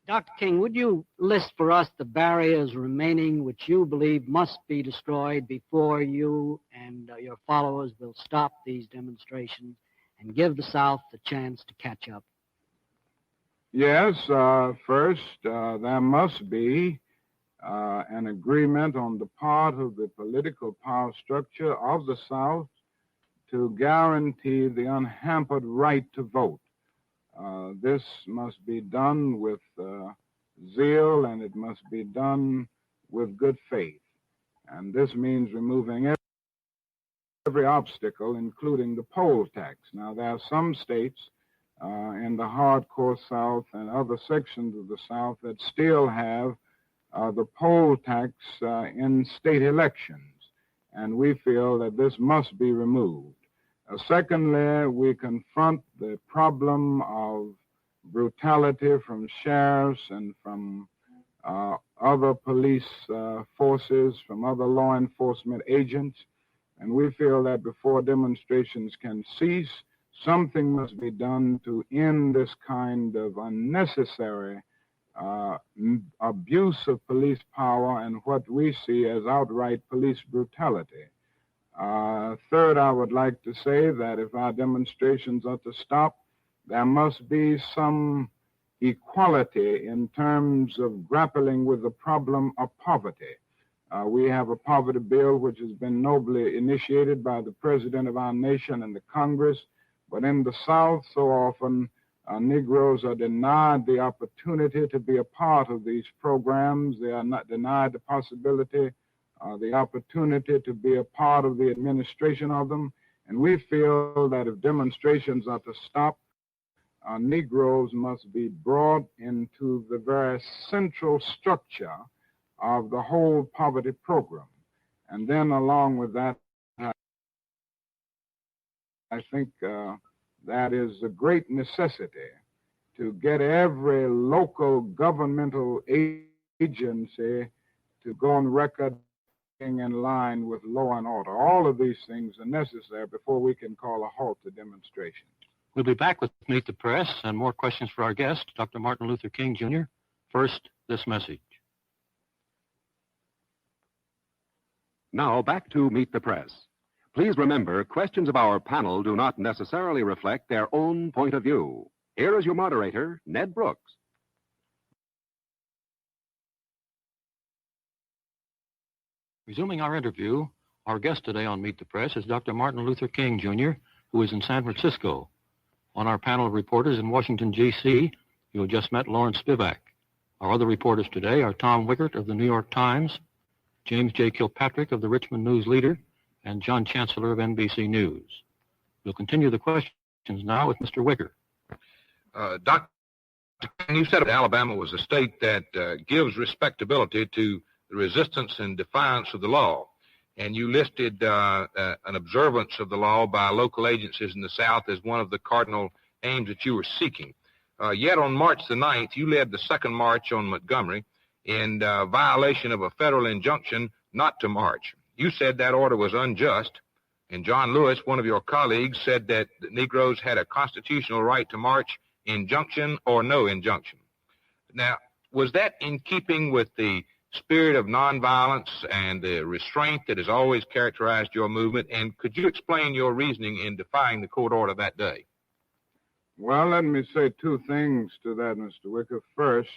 Dr. King, would you list for us the barriers remaining which you believe must be destroyed before you and your followers will stop these demonstrations and give the South the chance to catch up? Yes, first, there must be an agreement on the part of the political power structure of the South to guarantee the unhampered right to vote. This must be done with zeal, and it must be done with good faith. And this means removing every obstacle, including the poll tax. Now, there are some states in the hardcore South and other sections of the South that still have the poll tax in state elections, and we feel that this must be removed. Secondly, we confront the problem of brutality from sheriffs and from other police forces, from other law enforcement agents, and we feel that before demonstrations can cease, something must be done to end this kind of unnecessary abuse of police power and what we see as outright police brutality. Third, I would like to say that if our demonstrations are to stop, there must be some equality in terms of grappling with the problem of poverty. We have a poverty bill which has been nobly initiated by the President of our nation and the Congress, but in the South, so often, Negroes are denied the opportunity to be a part of these programs. They are not denied the possibility, the opportunity to be a part of the administration of them. And we feel that if demonstrations are to stop, Negroes must be brought into the very central structure of the whole poverty program. And then along with that, I think that is a great necessity to get every local governmental agency to go on record in line with law and order. All of these things are necessary before we can call a halt to demonstrations. We'll be back with Meet the Press and more questions for our guest, Dr. Martin Luther King, Jr. First, this message. Now back to Meet the Press. Please remember, questions of our panel do not necessarily reflect their own point of view. Here is your moderator, Ned Brooks. Resuming our interview, our guest today on Meet the Press is Dr. Martin Luther King, Jr., who is in San Francisco. On our panel of reporters in Washington, D.C., you have just met Lawrence Spivak. Our other reporters today are Tom Wickert of the New York Times, James J. Kilpatrick of the Richmond News Leader, and John Chancellor of NBC News. We'll continue the questions now with Mr. Wickert. Dr. King, you said that Alabama was a state that gives respectability to the resistance and defiance of the law. And you listed an observance of the law by local agencies in the South as one of the cardinal aims that you were seeking. Yet on March the 9th, you led the second march on Montgomery in violation of a federal injunction not to march. You said that order was unjust, and John Lewis, one of your colleagues, said that the Negroes had a constitutional right to march, injunction or no injunction. Now, was that in keeping with the spirit of nonviolence and the restraint that has always characterized your movement? And could you explain your reasoning in defying the court order that day? Well, let me say two things to that, Mr. Wicker. First,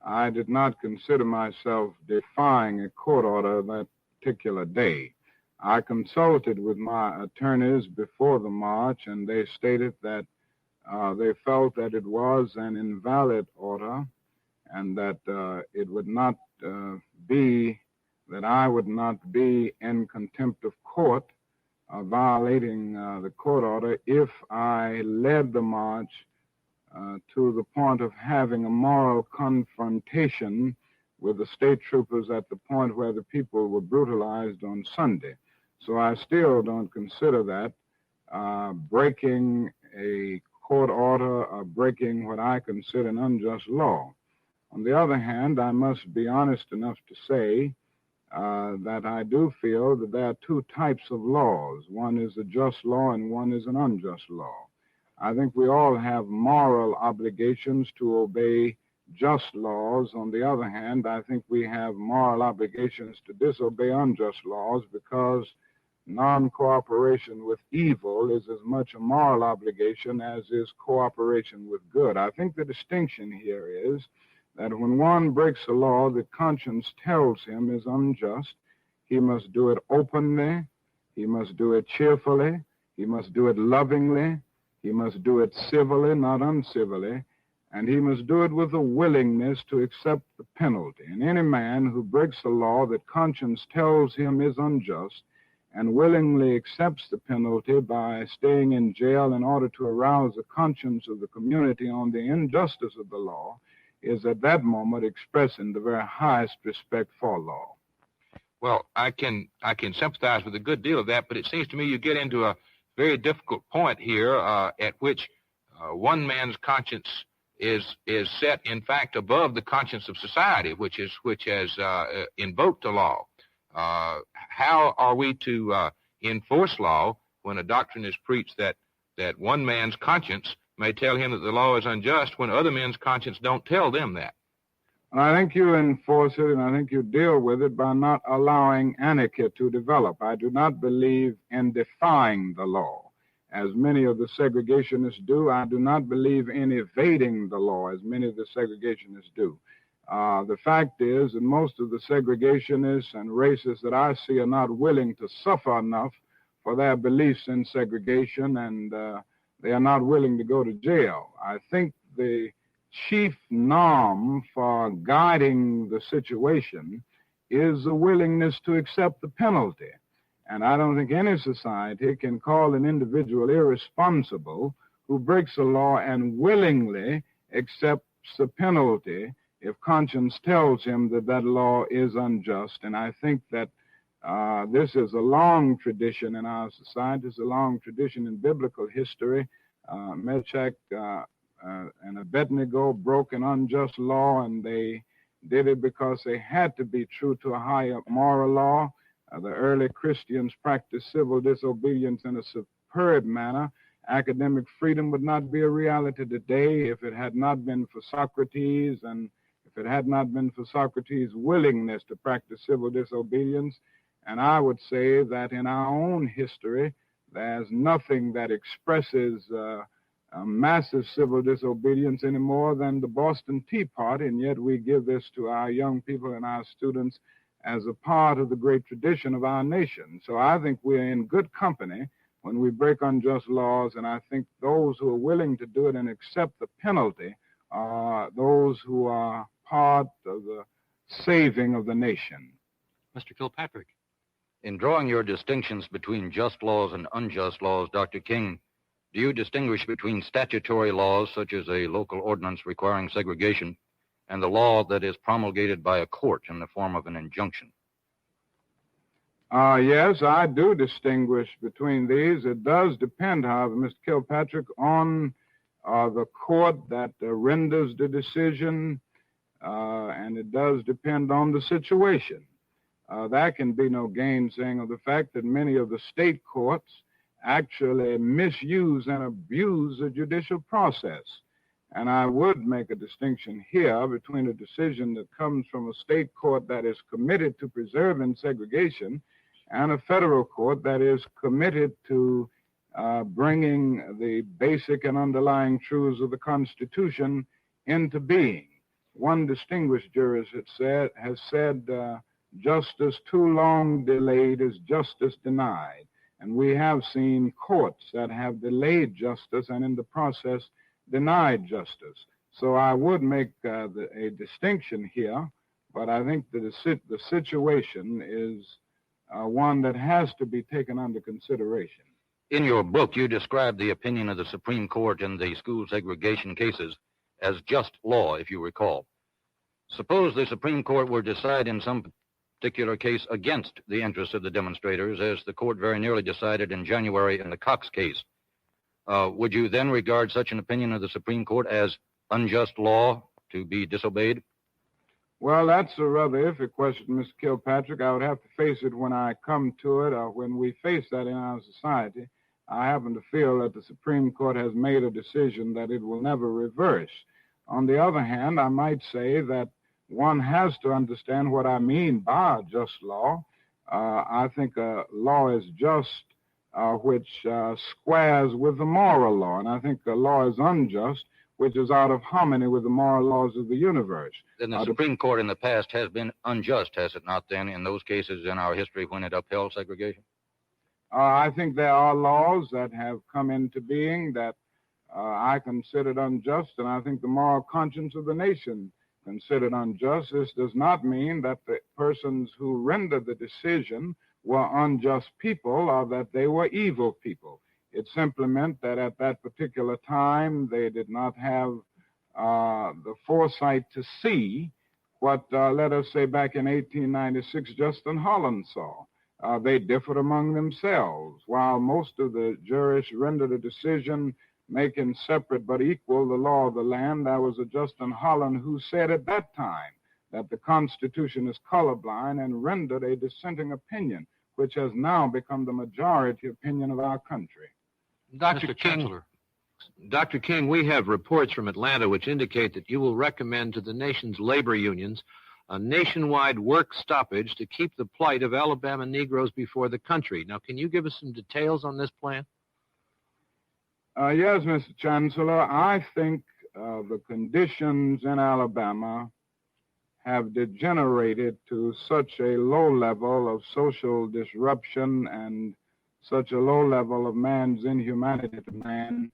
I did not consider myself defying a court order that particular day. I consulted with my attorneys before the march, and they stated that they felt that it was an invalid order and that it would not be, that I would not be in contempt of court, violating the court order if I led the march to the point of having a moral confrontation with the state troopers at the point where the people were brutalized on Sunday. So I still don't consider that breaking a court order or breaking what I consider an unjust law. On the other hand, I must be honest enough to say that I do feel that there are two types of laws. One is a just law and one is an unjust law. I think we all have moral obligations to obey just laws. On the other hand, I think we have moral obligations to disobey unjust laws because non-cooperation with evil is as much a moral obligation as is cooperation with good. I think the distinction here is that when one breaks a law that conscience tells him is unjust, he must do it openly, he must do it cheerfully, he must do it lovingly, he must do it civilly, not uncivilly, and he must do it with a willingness to accept the penalty. And any man who breaks a law that conscience tells him is unjust and willingly accepts the penalty by staying in jail in order to arouse the conscience of the community on the injustice of the law is at that moment expressing the very highest respect for law. Well, I can sympathize with a good deal of that, but it seems to me you get into a very difficult point here at which one man's conscience is set, in fact, above the conscience of society, which has invoked the law. How are we to enforce law when a doctrine is preached that one man's conscience may tell him that the law is unjust when other men's conscience don't tell them that? I think you enforce it, and I think you deal with it by not allowing anarchy to develop. I do not believe in defying the law, as many of the segregationists do. I do not believe in evading the law, as many of the segregationists do. The fact is that most of the segregationists and racists that I see are not willing to suffer enough for their beliefs in segregation, and they are not willing to go to jail. I think the chief norm for guiding the situation is the willingness to accept the penalty. And I don't think any society can call an individual irresponsible who breaks a law and willingly accepts the penalty if conscience tells him that that law is unjust. And I think that this is a long tradition in our society. It's a long tradition in biblical history. Meshach and Abednego broke an unjust law, and they did it because they had to be true to a higher moral law. The early Christians practiced civil disobedience in a superb manner. Academic freedom would not be a reality today if it had not been for Socrates, and if it had not been for Socrates' willingness to practice civil disobedience. And I would say that in our own history, there's nothing that expresses massive civil disobedience any more than the Boston Tea Party, and yet we give this to our young people and our students as a part of the great tradition of our nation. So I think we're in good company when we break unjust laws, and I think those who are willing to do it and accept the penalty are those who are part of the saving of the nation. Mr. Kilpatrick. In drawing your distinctions between just laws and unjust laws, Dr. King, do you distinguish between statutory laws, such as a local ordinance requiring segregation, and the law that is promulgated by a court in the form of an injunction? Yes, I do distinguish between these. It does depend, however, Mr. Kilpatrick, on the court that renders the decision, and it does depend on the situation. There can be no gainsaying of the fact that many of the state courts actually misuse and abuse the judicial process. And I would make a distinction here between a decision that comes from a state court that is committed to preserving segregation and a federal court that is committed to bringing the basic and underlying truths of the Constitution into being. One distinguished jurist has said, justice too long delayed is justice denied. And we have seen courts that have delayed justice and in the process denied justice. So I would make a distinction here, but I think that the situation is one that has to be taken under consideration. In your book, you describe the opinion of the Supreme Court in the school segregation cases as just law, if you recall. Suppose the Supreme Court were to decide in some particular case against the interests of the demonstrators, as the court very nearly decided in January in the Cox case. Would you then regard such an opinion of the Supreme Court as unjust law to be disobeyed? Well, that's a rather iffy question, Mr. Kilpatrick. I would have to face it when I come to it, or when we face that in our society. I happen to feel that the Supreme Court has made a decision that it will never reverse. On the other hand, I might say that one has to understand what I mean by just law. I think a law is just which squares with the moral law, and I think a law is unjust which is out of harmony with the moral laws of the universe. Then the Supreme Court in the past has been unjust, has it not, then, in those cases in our history when it upheld segregation? I think there are laws that have come into being that I considered unjust, and I think the moral conscience of the nation considered unjust. This does not mean that the persons who rendered the decision were unjust people or that they were evil people. It simply meant that at that particular time, they did not have the foresight to see what, let us say, back in 1896, Justin Holland saw. They differed among themselves. While most of the jurists rendered a decision making separate but equal the law of the land, there was a Justin Holland who said at that time that the Constitution is colorblind and rendered a dissenting opinion, which has now become the majority opinion of our country. Dr. King, we have reports from Atlanta which indicate that you will recommend to the nation's labor unions a nationwide work stoppage to keep the plight of Alabama Negroes before the country. Now, can you give us some details on this plan? Yes, Mr. Chancellor. I think the conditions in Alabama have degenerated to such a low level of social disruption and such a low level of man's inhumanity to man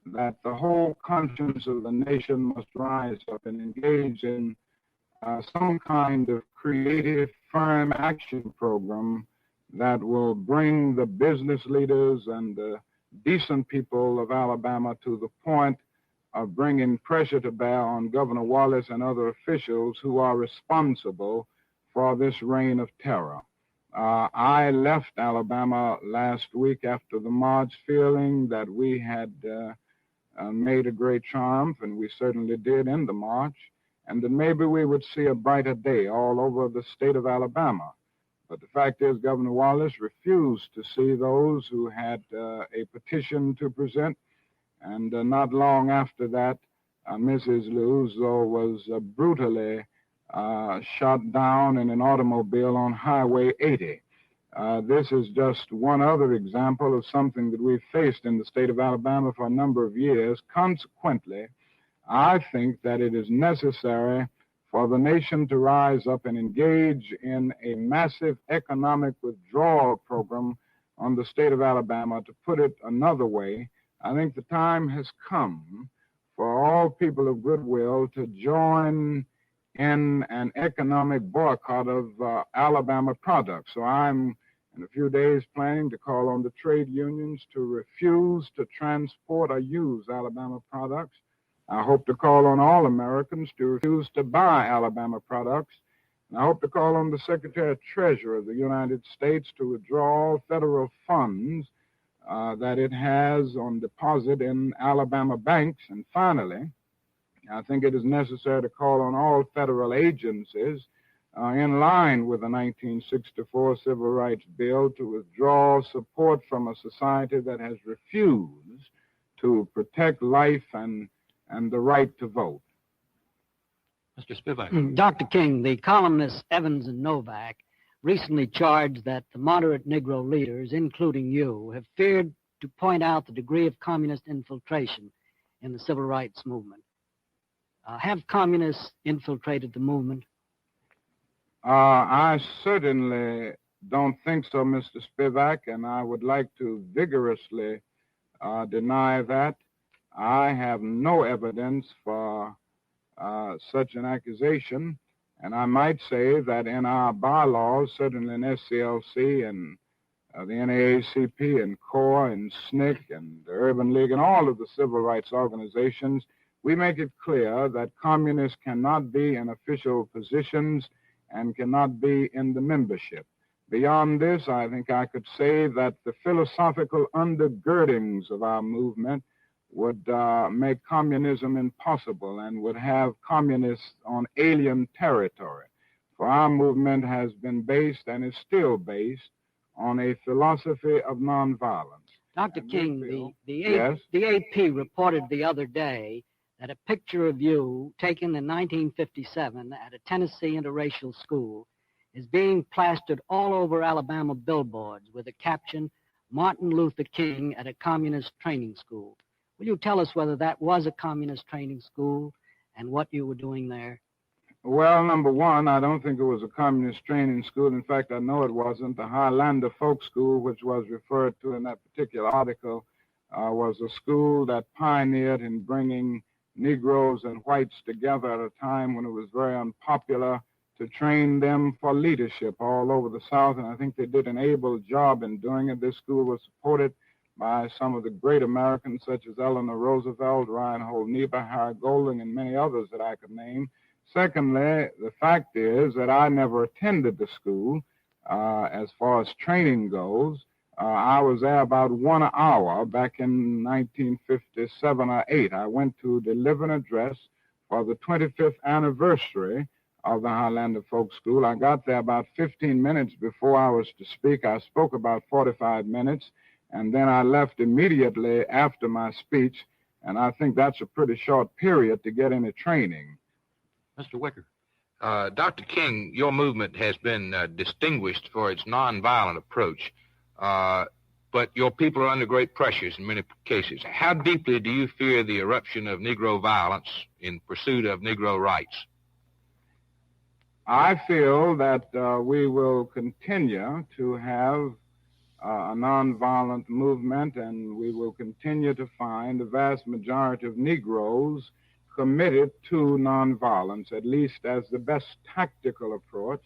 that the whole conscience of the nation must rise up and engage in some kind of creative, firm action program that will bring the business leaders and the decent people of Alabama to the point of bringing pressure to bear on Governor Wallace and other officials who are responsible for this reign of terror. I left Alabama last week after the march feeling that we had made a great triumph, and we certainly did in the march, and that maybe we would see a brighter day all over the state of Alabama. But the fact is, Governor Wallace refused to see those who had a petition to present, and not long after that, Mrs. Luzo was brutally shot down in an automobile on Highway 80. This is just one other example of something that we've faced in the state of Alabama for a number of years. Consequently, I think that it is necessary for the nation to rise up and engage in a massive economic withdrawal program on the state of Alabama. To put it another way, I think the time has come for all people of goodwill to join in an economic boycott of Alabama products. So I'm, in a few days, planning to call on the trade unions to refuse to transport or use Alabama products. I hope to call on all Americans to refuse to buy Alabama products. And I hope to call on the Secretary of Treasury of the United States to withdraw all federal funds that it has on deposit in Alabama banks. And finally, I think it is necessary to call on all federal agencies in line with the 1964 Civil Rights Bill to withdraw support from a society that has refused to protect life and the right to vote. Mr. Spivak. Dr. King, the columnists Evans and Novak recently charged that the moderate Negro leaders, including you, have feared to point out the degree of communist infiltration in the civil rights movement. Have communists infiltrated the movement? I certainly don't think so, Mr. Spivak, and I would like to vigorously deny that. I have no evidence for such an accusation, and I might say that in our bylaws, certainly in SCLC and the NAACP and CORE and SNCC and the Urban League and all of the civil rights organizations, we make it clear that communists cannot be in official positions and cannot be in the membership. Beyond this, I think I could say that the philosophical undergirdings of our movement would make communism impossible and would have communists on alien territory. For our movement has been based and is still based on a philosophy of nonviolence. Dr. King, Yes? the AP reported the other day that a picture of you taken in 1957 at a Tennessee interracial school is being plastered all over Alabama billboards with the caption, "Martin Luther King at a communist training school." Will you tell us whether that was a communist training school and what you were doing there? Well, number one, I don't think it was a communist training school. In fact, I know it wasn't. The Highlander Folk School, which was referred to in that particular article, was a school that pioneered in bringing Negroes and whites together at a time when it was very unpopular to train them for leadership all over the South, and I think they did an able job in doing it. This school was supported by some of the great Americans such as Eleanor Roosevelt, Reinhold Niebuhr, Harry Golding, and many others that I could name. Secondly, the fact is that I never attended the school as far as training goes. I was there about 1 hour back in 1957 or 8. I went to deliver an address for the 25th anniversary of the Highlander Folk School. I got there about 15 minutes before I was to speak. I spoke about 45 minutes, and then I left immediately after my speech, and I think that's a pretty short period to get any training. Mr. Wicker. Dr. King, your movement has been distinguished for its nonviolent approach, but your people are under great pressures in many cases. How deeply do you fear the eruption of Negro violence in pursuit of Negro rights? I feel that we will continue to have a nonviolent movement, and we will continue to find the vast majority of Negroes committed to nonviolence, at least as the best tactical approach,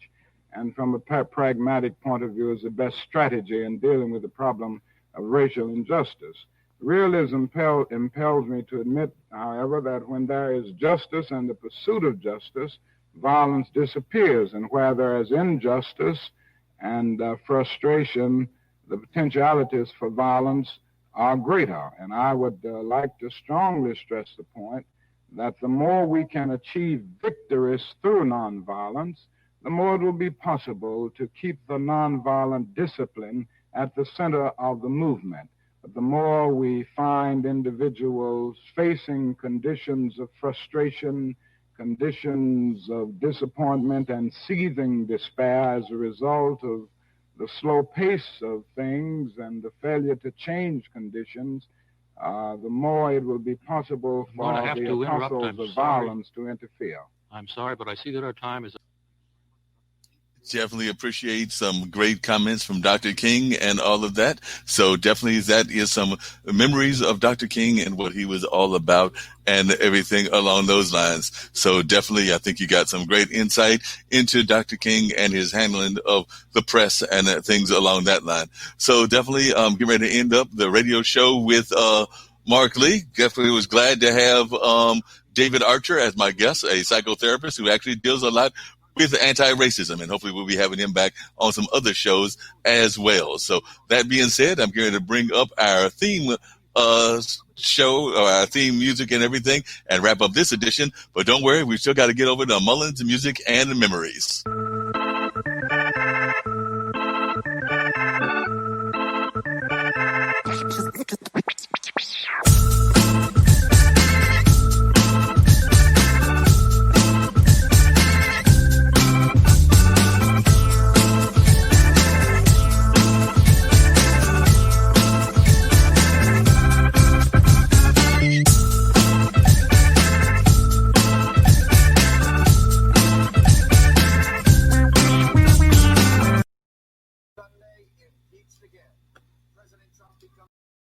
and from a pragmatic point of view, as the best strategy in dealing with the problem of racial injustice. Realism impels me to admit, however, that when there is justice and the pursuit of justice, violence disappears, and where there is injustice and frustration, the potentialities for violence are greater. And I would like to strongly stress the point that the more we can achieve victories through nonviolence, the more it will be possible to keep the nonviolent discipline at the center of the movement. But the more we find individuals facing conditions of frustration, conditions of disappointment and seething despair as a result of the slow pace of things and the failure to change conditions, the more it will be possible I'm going for to have the to interrupt. apostles I'm of sorry. violence to interfere. I'm sorry, but I see that our time is up. Definitely appreciate some great comments from Dr. King and all of that. So definitely that is some memories of Dr. King and what he was all about and everything along those lines. So definitely I think you got some great insight into Dr. King and his handling of the press and things along that line. So definitely get ready to end up the radio show with Marc Lee. Definitely was glad to have David Archer as my guest, a psychotherapist who actually deals a lot with anti-racism, and hopefully we'll be having him back on some other shows as well. So that being said, I'm going to bring up our theme show, or our theme music and everything, and wrap up this edition. But don't worry, we've still got to get over to Mullins Music and Memories.